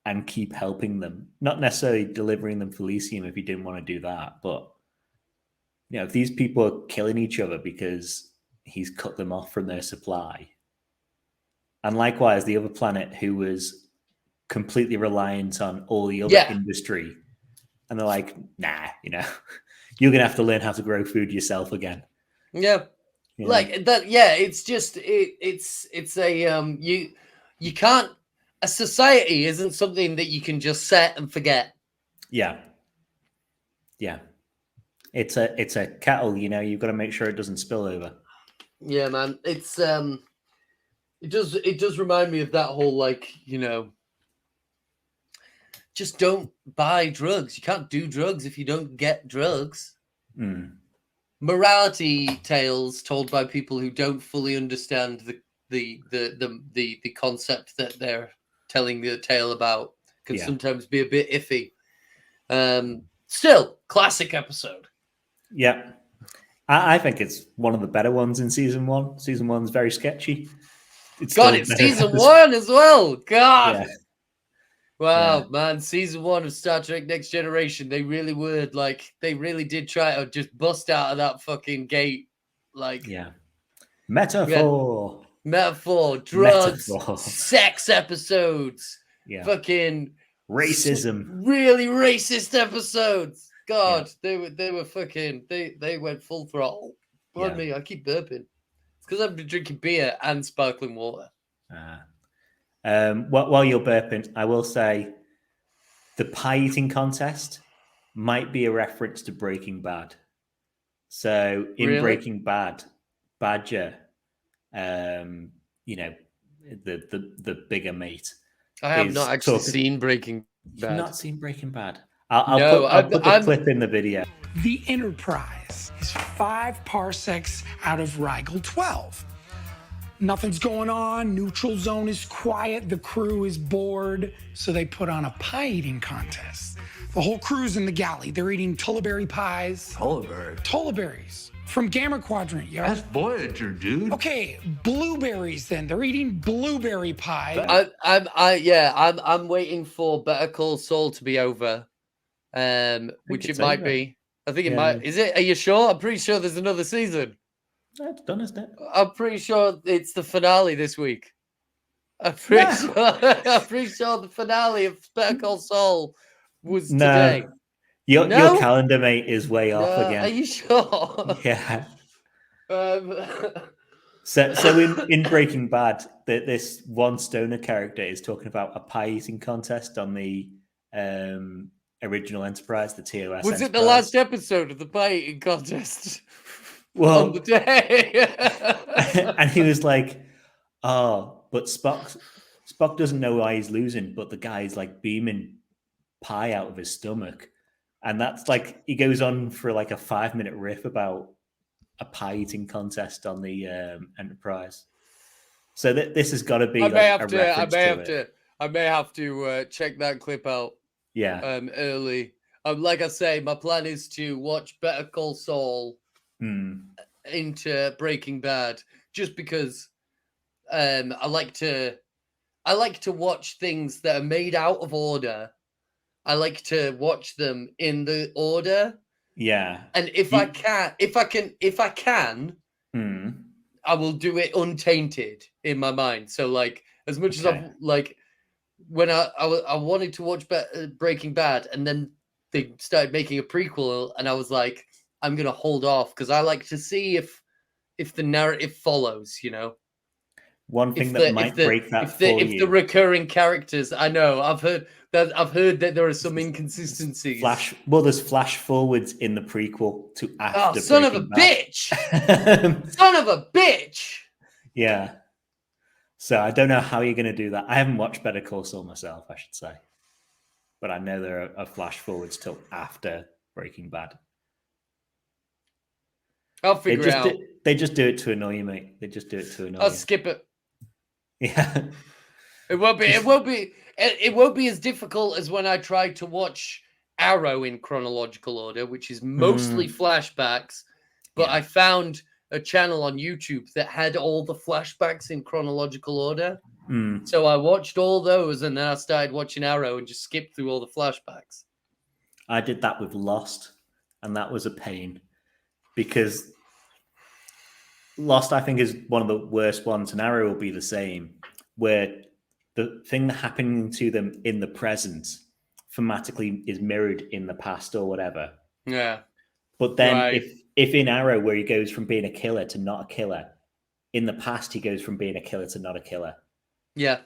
and keep helping them, not necessarily delivering them Felicium if he didn't want to do that, but if these people are killing each other because he's cut them off from their supply, and likewise the other planet who was completely reliant on all the other industry, and they're like, nah, you're gonna have to learn how to grow food yourself again. Like that. It's just it's a you can't. A society isn't something that you can just set and forget. Yeah. It's a kettle. You've got to make sure it doesn't spill over. Yeah, man. It's it does remind me of that whole just don't buy drugs. You can't do drugs if you don't get drugs. Morality tales told by people who don't fully understand the concept that they're telling the tale about can sometimes be a bit iffy. Still, classic episode. Yeah. I think it's one of the better ones in season 1. Season 1's very sketchy. It's season 1 as well. God. Yeah. Wow, man. Season 1 of Star Trek Next Generation. They really were they really did try to just bust out of that fucking gate. Metaphor, drugs, sex episodes, fucking racism, really racist episodes. God, they were fucking. They went full throttle. Pardon me, I keep burping. It's because I've been drinking beer and sparkling water. While you're burping, I will say the pie eating contest might be a reference to Breaking Bad. So in Breaking Bad, Badger, you know, the bigger mate. I have not actually seen Breaking Bad. You've not seen Breaking Bad? I'll put the clip in the video. The Enterprise is 5 parsecs out of Rigel 12. Nothing's going on, neutral zone is quiet, the crew is bored, so they put on a pie eating contest. The whole crew's in the galley. They're eating Tullaberry pies. Tullaberry? Tullaberries. From Gamma Quadrant, yo. That's Voyager, dude. Okay, blueberries then. They're eating blueberry pie. I'm waiting for Better Call Saul to be over. Which it might be. I think it might. Is it? Are you sure? I'm pretty sure there's another season. It's done, isn't it? I'm pretty sure it's the finale this week. I'm pretty sure the finale of Better Call Saul was today. Your calendar, mate, is way off again. Are you sure? Yeah. So in Breaking Bad, this one stoner character is talking about a pie eating contest on the original Enterprise, the TOS. Was it the last episode of the pie eating contest? Well, on the day. And he was like, "Oh, but Spock doesn't know why he's losing, but the guy's like beaming pie out of his stomach." And that's like, he goes on for like a 5-minute riff about a pie eating contest on the Enterprise. So this has got to be. I may have to check that clip out. Yeah. Early. Like I say, my plan is to watch Better Call Saul into Breaking Bad, just because I like to watch things that are made out of order. I like to watch them in the order. Yeah. And if I can, I will do it untainted in my mind. So like, as much as I've like, when I wanted to watch Breaking Bad, and then they started making a prequel, and I was like, I'm gonna hold off because I like to see if the narrative follows, you know. One thing that might break that for you. If the recurring characters, I know, I've heard that there are some inconsistencies. There's flash forwards in the prequel to after. Oh, son of a bitch! Son of a bitch! Yeah. So I don't know how you're going to do that. I haven't watched Better Call Saul myself, I should say, but I know there are flash forwards till after Breaking Bad. I'll figure it out. They just do it to annoy you, mate. They just do it to annoy you. I'll skip it. Yeah. It won't be as difficult as when I tried to watch Arrow in chronological order, which is mostly flashbacks. But I found a channel on YouTube that had all the flashbacks in chronological order. So I watched all those, and then I started watching Arrow and just skipped through all the flashbacks. I did that with Lost, and that was a pain because Lost, I think, is one of the worst ones, and Arrow will be the same, where the thing that happened to them in the present thematically is mirrored in the past or whatever. Yeah. But then if in Arrow, where he goes from being a killer to not a killer, in the past he goes from being a killer to not a killer. Yeah.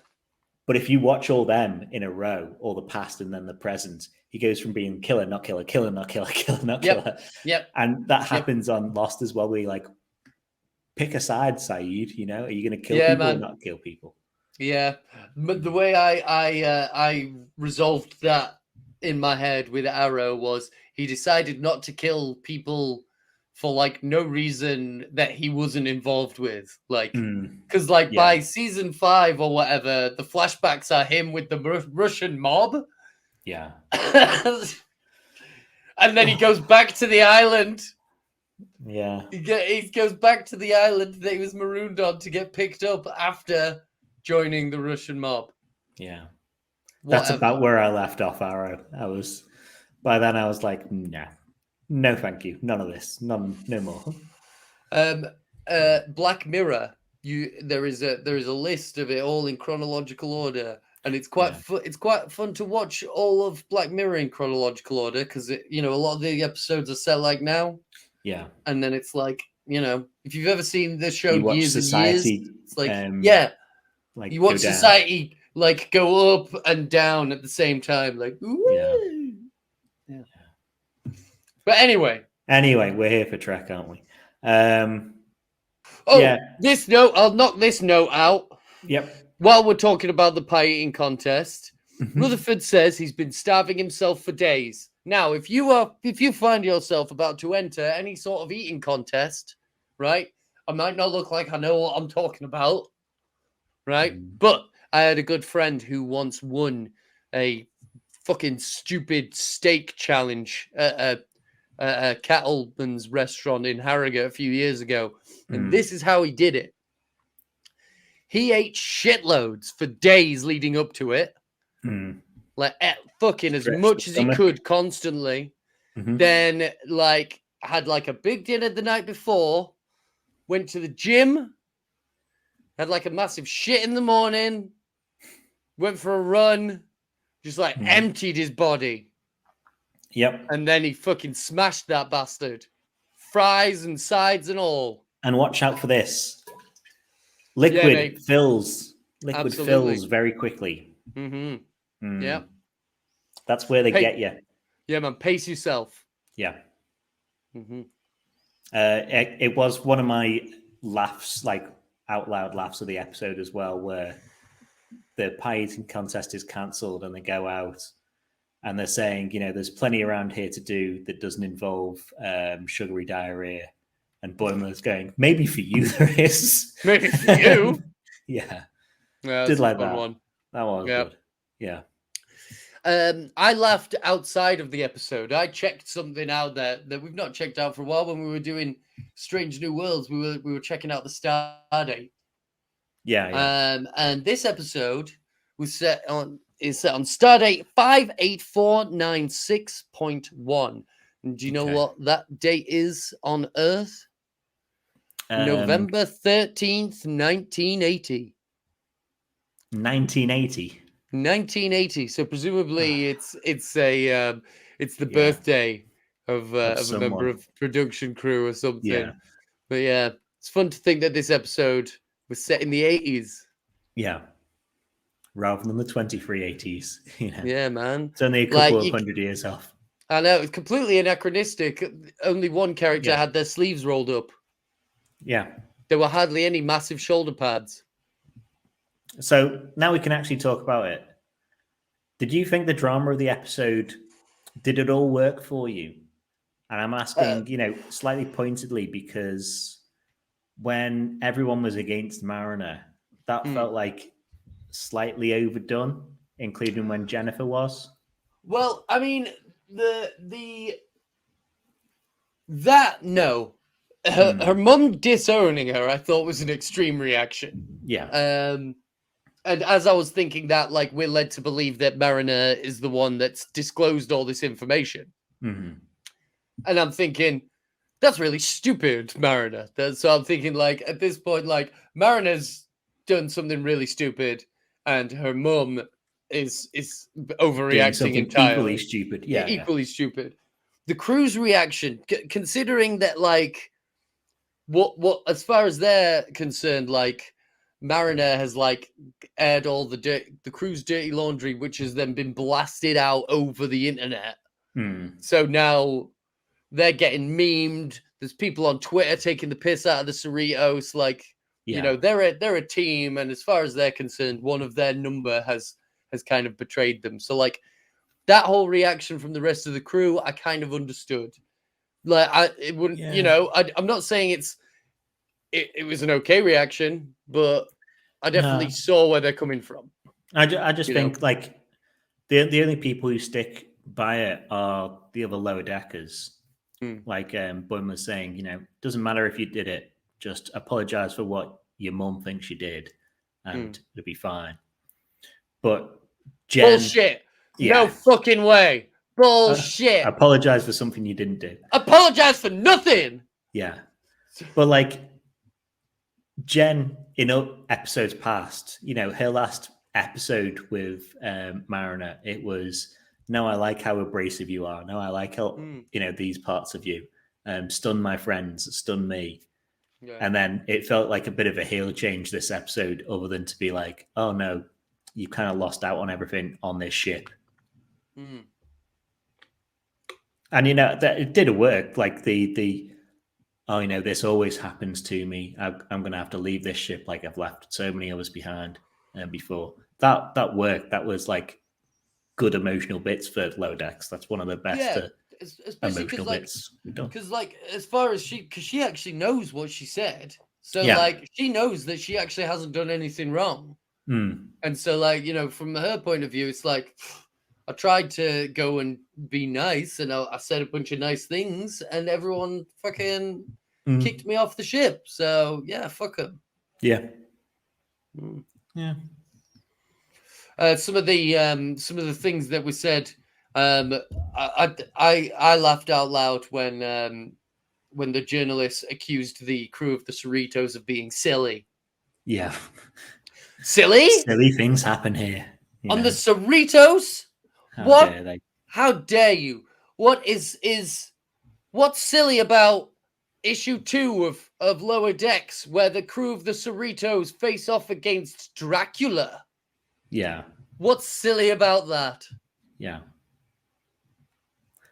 But if you watch all them in a row, all the past and then the present, he goes from being killer, not killer, killer, not killer, killer, not killer. Yep. And that happens on Lost as well, where you like, pick a side, Saeed, you know? Are you going to kill people or not kill people? Yeah. But the way I resolved that in my head with Arrow was he decided not to kill people for like no reason that he wasn't involved with. Like, because by season 5 or whatever, the flashbacks are him with the Russian mob. Yeah. And then he goes back to the island. Yeah. He goes back to the island that he was marooned on to get picked up after joining the Russian mob. Yeah. That's about where I left off Arrow. By then I was like, no, thank you. None of this. No more. Black Mirror there is a list of it all in chronological order, and it's quite it's quite fun to watch all of Black Mirror in chronological order because a lot of the episodes are set like now. Yeah, and then it's like if you've ever seen this show you watch years society, and years, it's like like you watch society like go up and down at the same time, like ooh. Yeah. But anyway, we're here for Trek, aren't we? This note, I'll knock this note out. Yep. While we're talking about the pie eating contest, Rutherford says he's been starving himself for days. Now, if you find yourself about to enter any sort of eating contest, right? I might not look like I know what I'm talking about, right? But I had a good friend who once won a fucking stupid steak challenge at a cattleman's restaurant in Harrogate a few years ago. And this is how he did it. He ate shitloads for days leading up to it. Like fucking as much as he could constantly. Then had a big dinner the night before, went to the gym, had a massive shit in the morning, went for a run, just emptied his body. Yep. And then he fucking smashed that bastard. Fries and sides and all. And watch out for this. Liquid fills very quickly. Yeah. That's where they get you. Yeah, man. Pace yourself. Yeah. It was one of my laughs, out loud laughs of the episode as well, where the pie eating contest is cancelled and they go out and they're saying, there's plenty around here to do that doesn't involve sugary diarrhea. And Boimler's going, maybe for you there is. Maybe for you. Yeah. Did like that one. That was good. Yeah. I laughed outside of the episode. I checked something out that we've not checked out for a while. When we were doing Strange New Worlds, we were checking out the Stardate. Yeah. And this episode is set on Stardate 58496.1. And do you know what that date is on Earth? November 13th, 1980. 1980. So presumably it's the birthday of a member of production crew or something. Yeah. But yeah, it's fun to think that this episode was set in the 80s. Yeah. Rather than the 2380s. Yeah, man. It's only a couple of hundred years off. I know, it's completely anachronistic. Only one character had their sleeves rolled up. Yeah. There were hardly any massive shoulder pads. So now we can actually talk about it. Did you think the drama of the episode, did it all work for you? And I'm asking, slightly pointedly, because when everyone was against Mariner, that felt like slightly overdone, including when Jennifer was. Well, I mean, her mum disowning her, I thought was an extreme reaction. Yeah. And as I was thinking that, we're led to believe that Mariner is the one that's disclosed all this information. Mm-hmm. And I'm thinking, that's really stupid, Mariner. So I'm thinking, at this point, Mariner's done something really stupid, and her mum is overreacting entirely. Equally stupid. Yeah. Equally stupid. The crew's reaction, considering that, what as far as they're concerned, Mariner has aired all the crew's dirty laundry, which has then been blasted out over the internet. So now they're getting memed. There's people on Twitter taking the piss out of the Cerritos. They're a team, and as far as they're concerned, one of their number has kind of betrayed them. So that whole reaction from the rest of the crew, I kind of understood. It wouldn't, I'm not saying it was an okay reaction, but I definitely saw where they're coming from. I just think the only people who stick by it are the other lower deckers. Boim was saying, doesn't matter if you did it, just apologize for what your mum thinks you did, and it'll be fine. But Jen, bullshit. No fucking way. Bullshit. Apologize for something you didn't do. Apologize for nothing. Yeah. But Jen, in episodes past, her last episode with Mariner, it was, no, I like how abrasive you are. No, I like how, these parts of you. Stun my friends, stun me. Yeah. And then it felt like a bit of a heel change this episode, other than to be like, oh no, you kind of lost out on everything on this ship. Mm. And that it did work. Like the this always happens to me. I'm going to have to leave this ship like I've left so many others behind before. That worked. That was like good emotional bits for Lower Decks. That's one of the best emotional bits we've done. Because as far as because she actually knows what she said. So she knows that she actually hasn't done anything wrong. Mm. And so from her point of view, it's like, I tried to go and be nice, and I said a bunch of nice things, and everyone fucking kicked me off the ship. So yeah, fuck them. Yeah. Yeah. Some of the things that were said, I laughed out loud when the journalist accused the crew of the Cerritos of being silly. Yeah. Silly? Silly things happen here. On the Cerritos? Dare they? How dare you? What's silly about issue 2 of Lower Decks, where the crew of the Cerritos face off against Dracula? Yeah. What's silly about that? Yeah.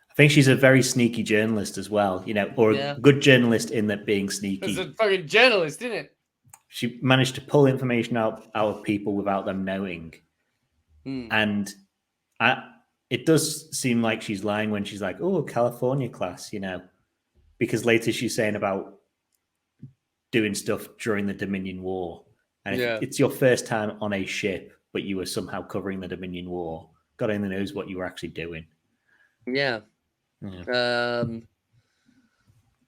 I think she's a very sneaky journalist as well, or a good journalist in that being sneaky. It's a fucking journalist, isn't it? She managed to pull information out of people without them knowing. And it does seem like she's lying when she's like, oh, California class, because later she's saying about doing stuff during the Dominion War. And if it's your first time on a ship, but you were somehow covering the Dominion War, God only knows what you were actually doing. Yeah.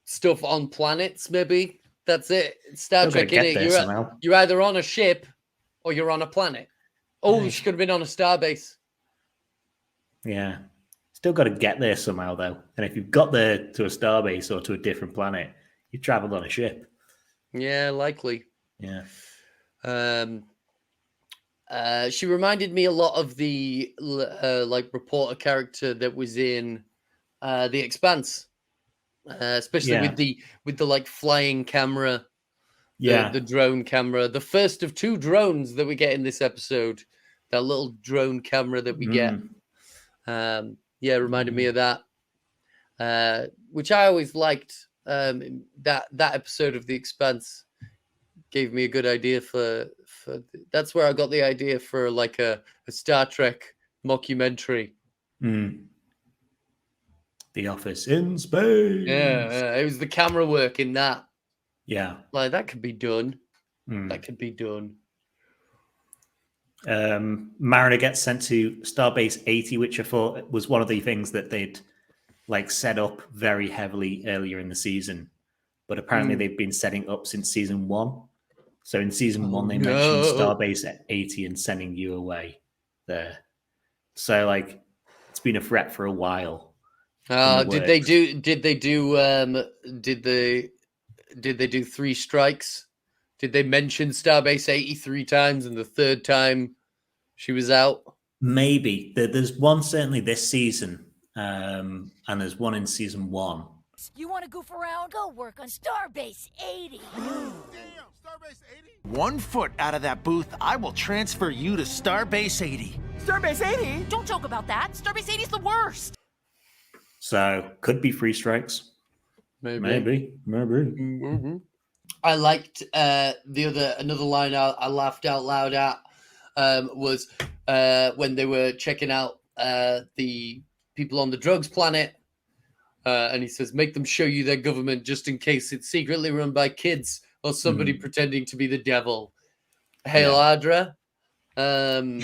Stuff on planets, maybe. That's it. Star Trek, innit? You're either on a ship or you're on a planet. Oh, she could have been on a starbase. Yeah. Still got to get there somehow, though. And if you've got there to a starbase or to a different planet, you traveled on a ship. Yeah, likely. Yeah. She reminded me a lot of the reporter character that was in The Expanse, especially with the flying camera, the drone camera, the first of 2 drones that we get in this episode. That little drone camera that we get, reminded me of that, which I always liked. That episode of The Expanse gave me a good idea for that's where I got the idea for a Star Trek mockumentary. The Office in Space. Yeah, it was the camera work in that. Yeah. That could be done. That could be done. Mariner gets sent to Starbase 80, which I thought was one of the things that they'd set up very heavily earlier in the season. But apparently they've been setting up since season 1. So in season 1, they mentioned Starbase 80 and sending you away there. So it's been a threat for a while. Did they do 3 strikes? Did they mention Starbase 80 3 times and the 3rd time she was out? Maybe. There's one certainly this season, and there's one in season 1. You want to goof around? Go work on Starbase 80. Damn, Starbase 80? 1 foot out of that booth, I will transfer you to Starbase 80. Starbase 80? Don't joke about that. Starbase 80 is the worst. So, could be 3 strikes. Maybe. I liked another line I laughed out loud at was when they were checking out the people on the drugs planet. And he says, make them show you their government just in case it's secretly run by kids or somebody pretending to be the devil. Hail Adra. Then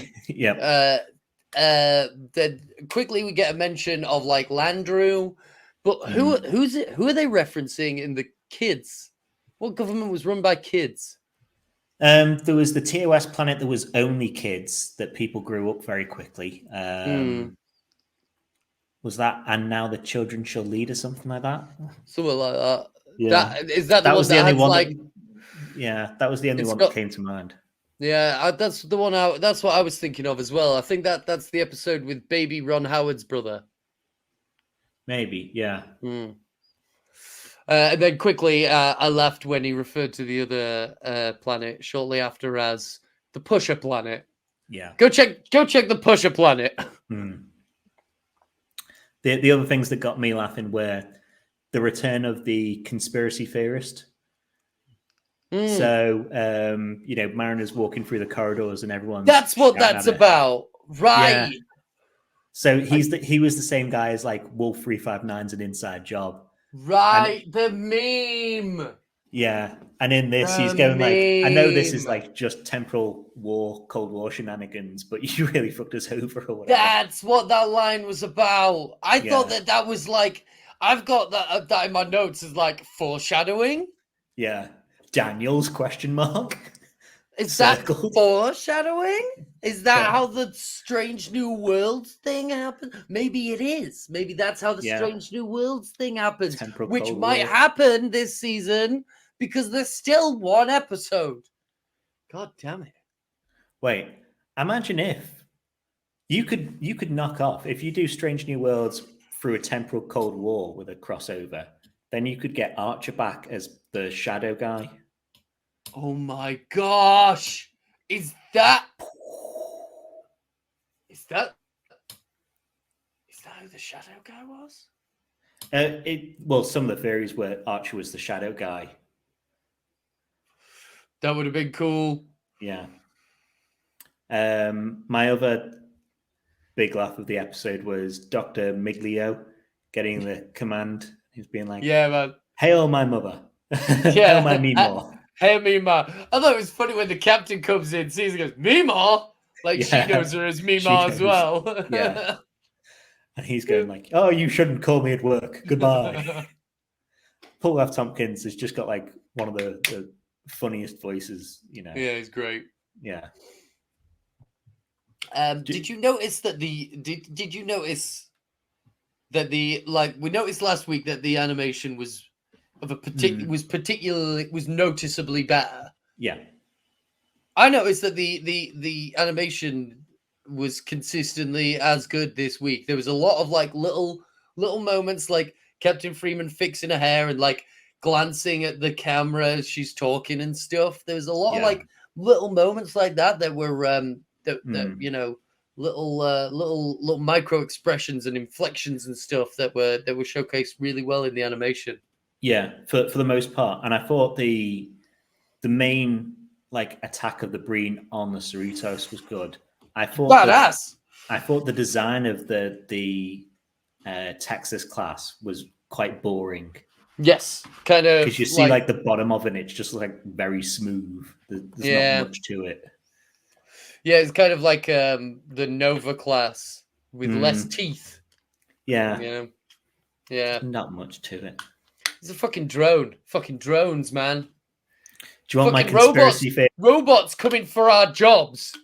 quickly we get a mention of Landru. But who are they referencing in the kids? What government was run by kids? There was the TOS planet that was only kids that people grew up very quickly. Was that, and now the children shall lead, or something like that? Something like that. Yeah. That was the only one. Yeah, that was the only It's one got- that came to mind. Yeah, that's the one. That's what I was thinking of as well. I think that's the episode with baby Ron Howard's brother. Maybe, yeah. And then quickly, I laughed when he referred to the other planet shortly after as the Pusher Planet. Yeah. Go check the Pusher Planet. The other things that got me laughing were the return of the conspiracy theorist. So, Mariner's walking through the corridors and everyone's... That's what that's about. Right. Yeah. So he was the same guy as like Wolf 359's an inside job. Right. The meme. Yeah. And in this, he's going like, I know this is like just temporal war, Cold War shenanigans, but you really fucked us over or whatever. That's what that line was about. I thought that was like, I've got that in my notes as like foreshadowing. Yeah. Daniels ? Is that foreshadowing? Is that how the Strange New Worlds thing happened? Maybe it is. Maybe that's how the Strange New Worlds thing happens, which might happen this season because there's still one episode. God damn it. Wait, imagine if you could knock off, if you do Strange New Worlds through a temporal Cold War with a crossover, then you could get Archer back as the shadow guy. Oh my gosh. Is that who the shadow guy was? Some of the theories were Archer was the shadow guy. That would have been cool. Yeah. My other big laugh of the episode was Dr. Miglio getting the command. He's being like, yeah, man. Hail my mother. Hail my Meemaw. Hey, Meemaw. I thought it was funny when the captain comes in, sees and goes, Meemaw? Like, she knows her as Meemaw as well. Yeah. And he's going like, oh, you shouldn't call me at work. Goodbye. Paul F. Tompkins has just got like one of the funniest voices, Yeah, he's great. Yeah. Did you notice that did you notice that we noticed last week that the animation was of a was noticeably better. Yeah. I noticed that the animation was consistently as good this week. There was a lot of like little moments like Captain Freeman fixing her hair and like glancing at the camera as she's talking and stuff. There was a lot of like little moments like that were that you know, little micro expressions and inflections and stuff that were showcased really well in the animation. Yeah, for the most part. And I thought the main like attack of the Breen on the Cerritos was good. I thought badass. I thought the design of the Texas class was quite boring. Yes, kind of, because you see like the bottom of it, and it's just like very smooth. There's not much to it. Yeah, it's kind of like the Nova class with less teeth. Yeah, yeah. Not much to it. It's a fucking drone. Fucking drones, man. Do you want my conspiracy theory? Robots coming for our jobs.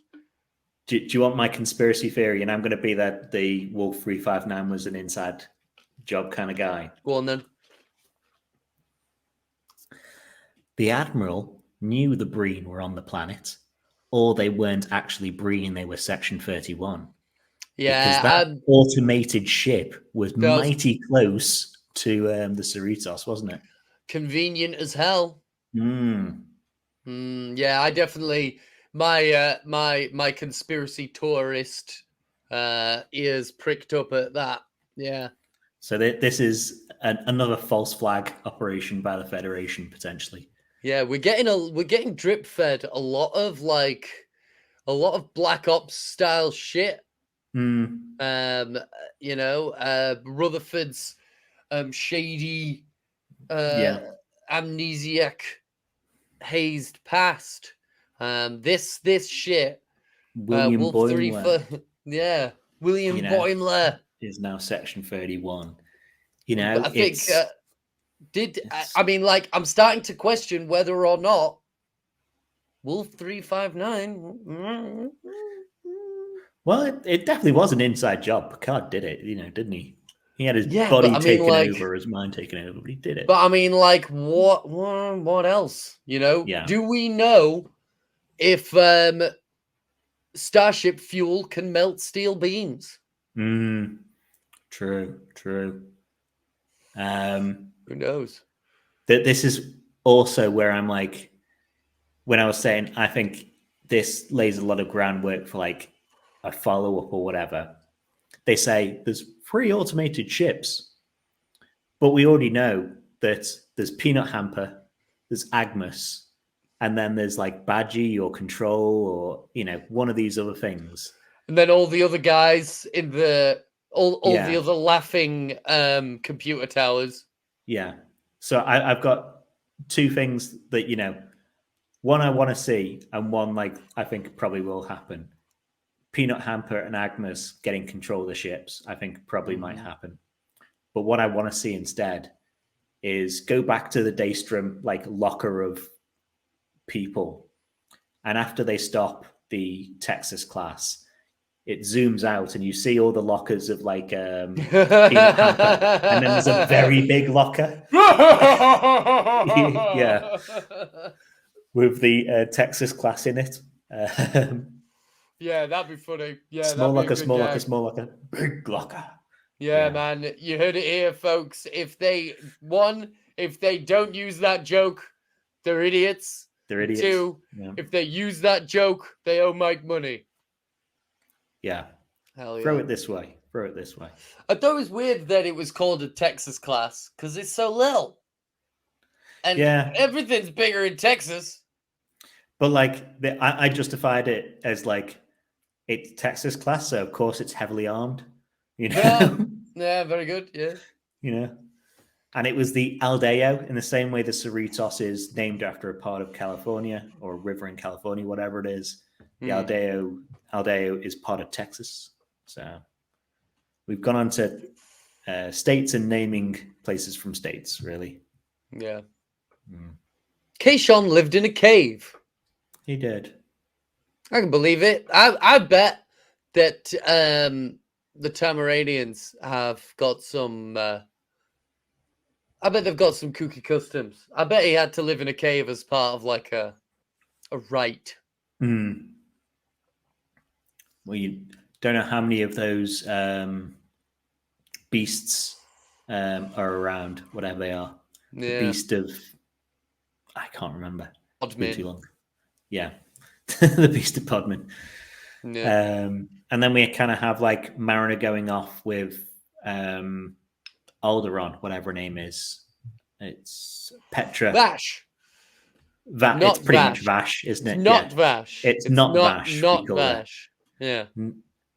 Do you want my conspiracy theory? And I'm going to be that the Wolf 359 was an inside job kind of guy. Go on then. The Admiral knew the Breen were on the planet, or they weren't actually Breen, they were Section 31. Yeah. Because that automated ship was mighty close to the Cerritos, wasn't it? Convenient as hell. Yeah, I definitely my conspiracy tourist ears pricked up at that. Yeah. So this is another false flag operation by the Federation potentially. Yeah, we're getting drip fed a lot of Black Ops style shit. You know, Rutherford's shady, amnesiac, hazed past. This shit. William Boimler. William Boimler is now Section 31. You know, I think. I'm starting to question whether or not Wolf 359. Well, it definitely was an inside job. Picard did it, didn't he? He had his Yeah, body but I mean, taken like- over, his mind taken over, but he did it. But I mean, like, what else? You know? Yeah. Do we know if starship fuel can melt steel beams? True. Who knows? This is also where I'm like, when I was saying, I think this lays a lot of groundwork for like a follow-up or whatever. They say there's 3 automated ships, but we already know that there's Peanut Hamper, there's Agmus, and then there's like Badgie or Control or, you know, one of these other things. And then all the other guys in the all Yeah. the other laughing computer towers. Yeah. So I've got 2 things that, you know, one I want to see, and one like I think probably will happen. Peanut Hamper and Agnes getting control of the ships, I think probably might happen. But what I want to see instead is go back to the Daystrom like locker of people, and after they stop the Texas class, it zooms out and you see all the lockers of like Peanut Hamper, and then there's a very big locker. Yeah. With the Texas class in it. Yeah, that'd be funny. Yeah, small that'd be locker, a good small gag. locker, small locker, big locker. Yeah, man, you heard it here, folks. If they don't use that joke, they're idiots. They're idiots. 2, Yeah. if they use that joke, they owe Mike money. Yeah. Hell yeah. Throw it this way. I thought it was weird that it was called a Texas class because it's so little. And everything's bigger in Texas. But like, I justified it as like, it's Texas class, so of course it's heavily armed. You know? Yeah, very good. Yeah. You know? And it was the Aldeo, in the same way the Cerritos is named after a part of California or a river in California, whatever it is. The Aldeo is part of Texas. So we've gone on to states and naming places from states, really. Yeah. Keishon lived in a cave. He did. I can believe it. I bet that the Tamaranians have got some. I bet they've got some kooky customs. I bet he had to live in a cave as part of like a rite. Well, you don't know how many of those beasts are around, whatever they are. Yeah. The beast of, I can't remember. It's been too long. Yeah. The beast of Podman. Yeah. And then we kind of have like Mariner going off with Alderaan, whatever her name is. It's Petra. Vash. It's pretty much Vash, isn't it? Not Vash. It's not Vash. Not Vash. Yeah.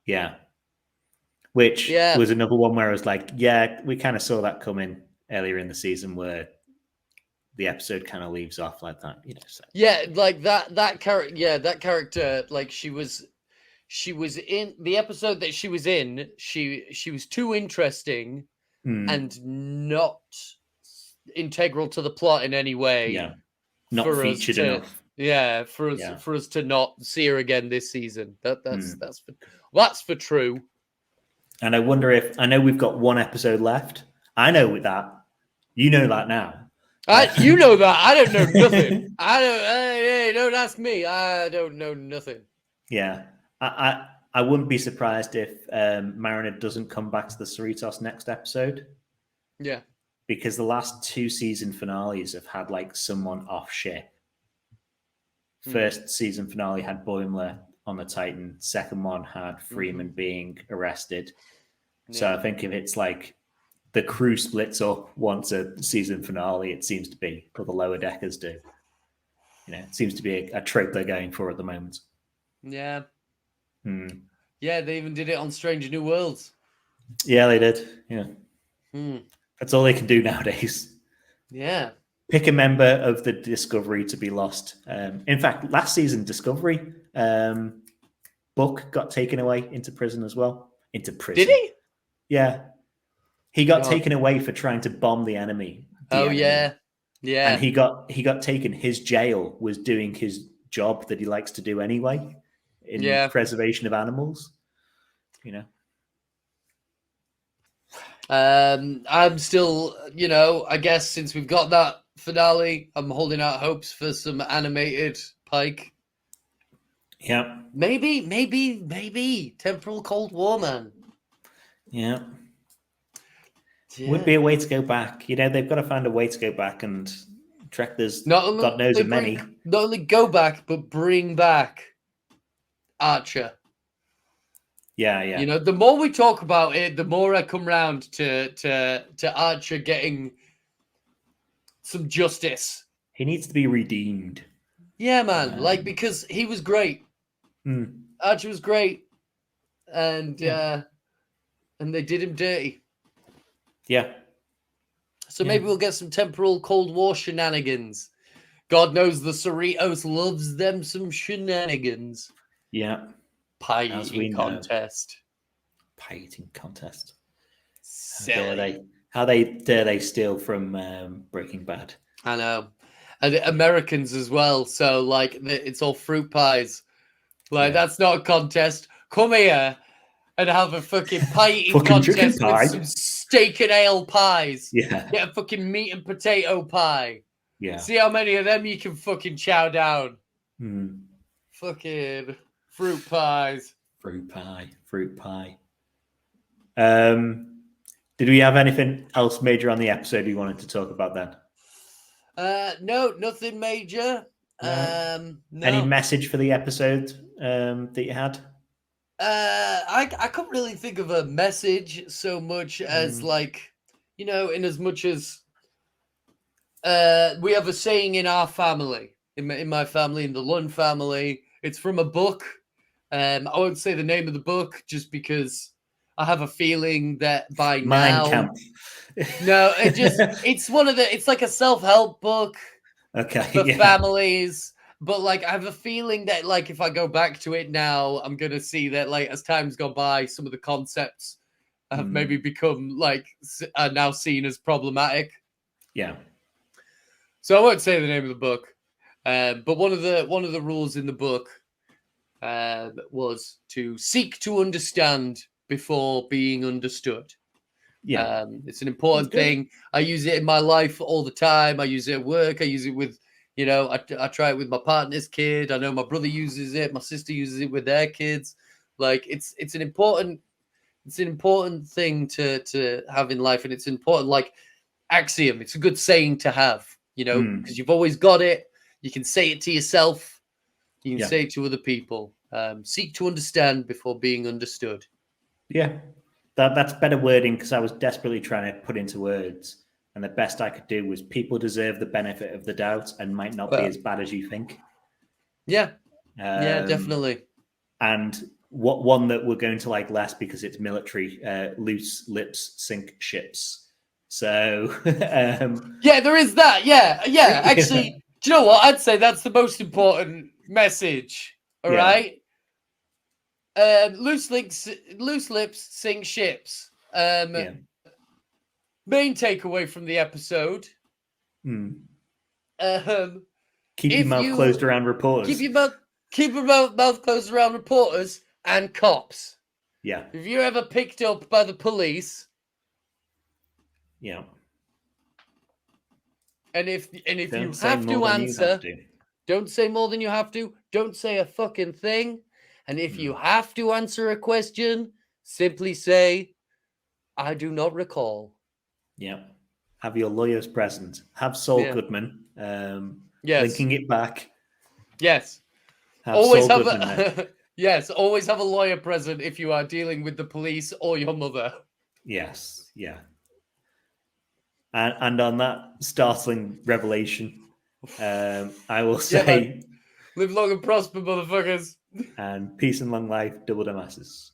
Yeah. Which was another one where I was like, yeah, we kind of saw that coming earlier in the season where the episode kind of leaves off like that, you know. So. Yeah, like that character. Yeah, that character. Like she was in the episode that she was in. She was too interesting and not integral to the plot in any way. Yeah, not featured enough. Yeah, for us to not see her again this season. That's for true. And I wonder if I know we've got one episode left. I know that. You know that now. You know that. I don't know nothing. Don't ask me. I don't know nothing. Yeah. I wouldn't be surprised if Mariner doesn't come back to the Cerritos next episode. Yeah. Because the last 2 season finales have had like someone off ship. First season finale had Boimler on the Titan. Second one had Freeman being arrested. Yeah. So I think if it's like the crew splits up once a season finale, it seems to be, or the lower deckers do. You know, it seems to be a trope they're going for at the moment. Yeah. Yeah, they even did it on Stranger New Worlds. Yeah, they did. Yeah. That's all they can do nowadays. Yeah. Pick a member of the Discovery to be lost. In fact, last season, Discovery, Book got taken away into prison as well. Into prison. Did he? Yeah. He got taken away for trying to bomb the enemy. Yeah. Yeah. And he got taken. His jail was doing his job that he likes to do anyway in preservation of animals. You know. I'm still, I guess since we've got that finale, I'm holding out hopes for some animated Pike. Yeah. Maybe Temporal Cold War, man. Yeah. Would be a way to go back. They've got to find a way to go back, and Trek, there's God knows how many. Not only go back, but bring back Archer. Yeah. The more we talk about it, the more I come round to Archer getting some justice. He needs to be redeemed. Yeah, man. Because he was great. Archer was great, and they did him dirty. Yeah. So maybe we'll get some temporal Cold War shenanigans. God knows the Cerritos loves them some shenanigans. Yeah. Pie eating contest. Silly. How dare they steal from Breaking Bad? I know. And Americans as well. So, it's all fruit pies. That's not a contest. Come here and have a fucking pie eating contest with some steak and ale pies. Yeah. Get a fucking meat and potato pie. Yeah. See how many of them you can fucking chow down. Fucking fruit pies. Fruit pie. Did we have anything else major on the episode you wanted to talk about then? No, nothing major. No. Any message for the episode that you had? I couldn't really think of a message so much as in as much as we have a saying in our family, in my family, in the Lund family. It's from a book. I won't say the name of the book just because I have a feeling that by now. Camp. No, it's like a self-help book. Okay. For families. But I have a feeling that if I go back to it now, I'm gonna see that as time's gone by, some of the concepts have maybe become are now seen as problematic. Yeah. So I won't say the name of the book, but one of the rules in the book was to seek to understand before being understood. Yeah, it's an important thing. I use it in my life all the time. I use it at work. I use it with, I try it with my partner's kid. I know my brother uses it. My sister uses it with their kids. It's an important thing to have in life, and it's important axiom. It's a good saying to have, because you've always got it. You can say it to yourself. You can say it to other people. Seek to understand before being understood. Yeah. That's better wording, because I was desperately trying to put into words, and the best I could do was people deserve the benefit of the doubt and might not be as bad as you think. Yeah. Yeah, definitely. And one that we're going to like less because it's military, loose lips sink ships. So yeah, there is that. Yeah. Actually, do you know what? I'd say that's the most important message. All right. Loose lips sink ships. Main takeaway from the episode. Keep your mouth closed around reporters. Keep your mouth closed around reporters and cops. Yeah. If you're ever picked up by the police. Yeah. And if you have to answer, don't say more than you have to. Don't say a fucking thing. And if you have to answer a question, simply say, I do not recall. Yeah. Have your lawyers present. Have Saul Goodman linking it back. Yes. Always have always have a lawyer present if you are dealing with the police or your mother. Yes. Yeah. And on that startling revelation, I will say... live long and prosper, motherfuckers. And peace and long life, double the masses.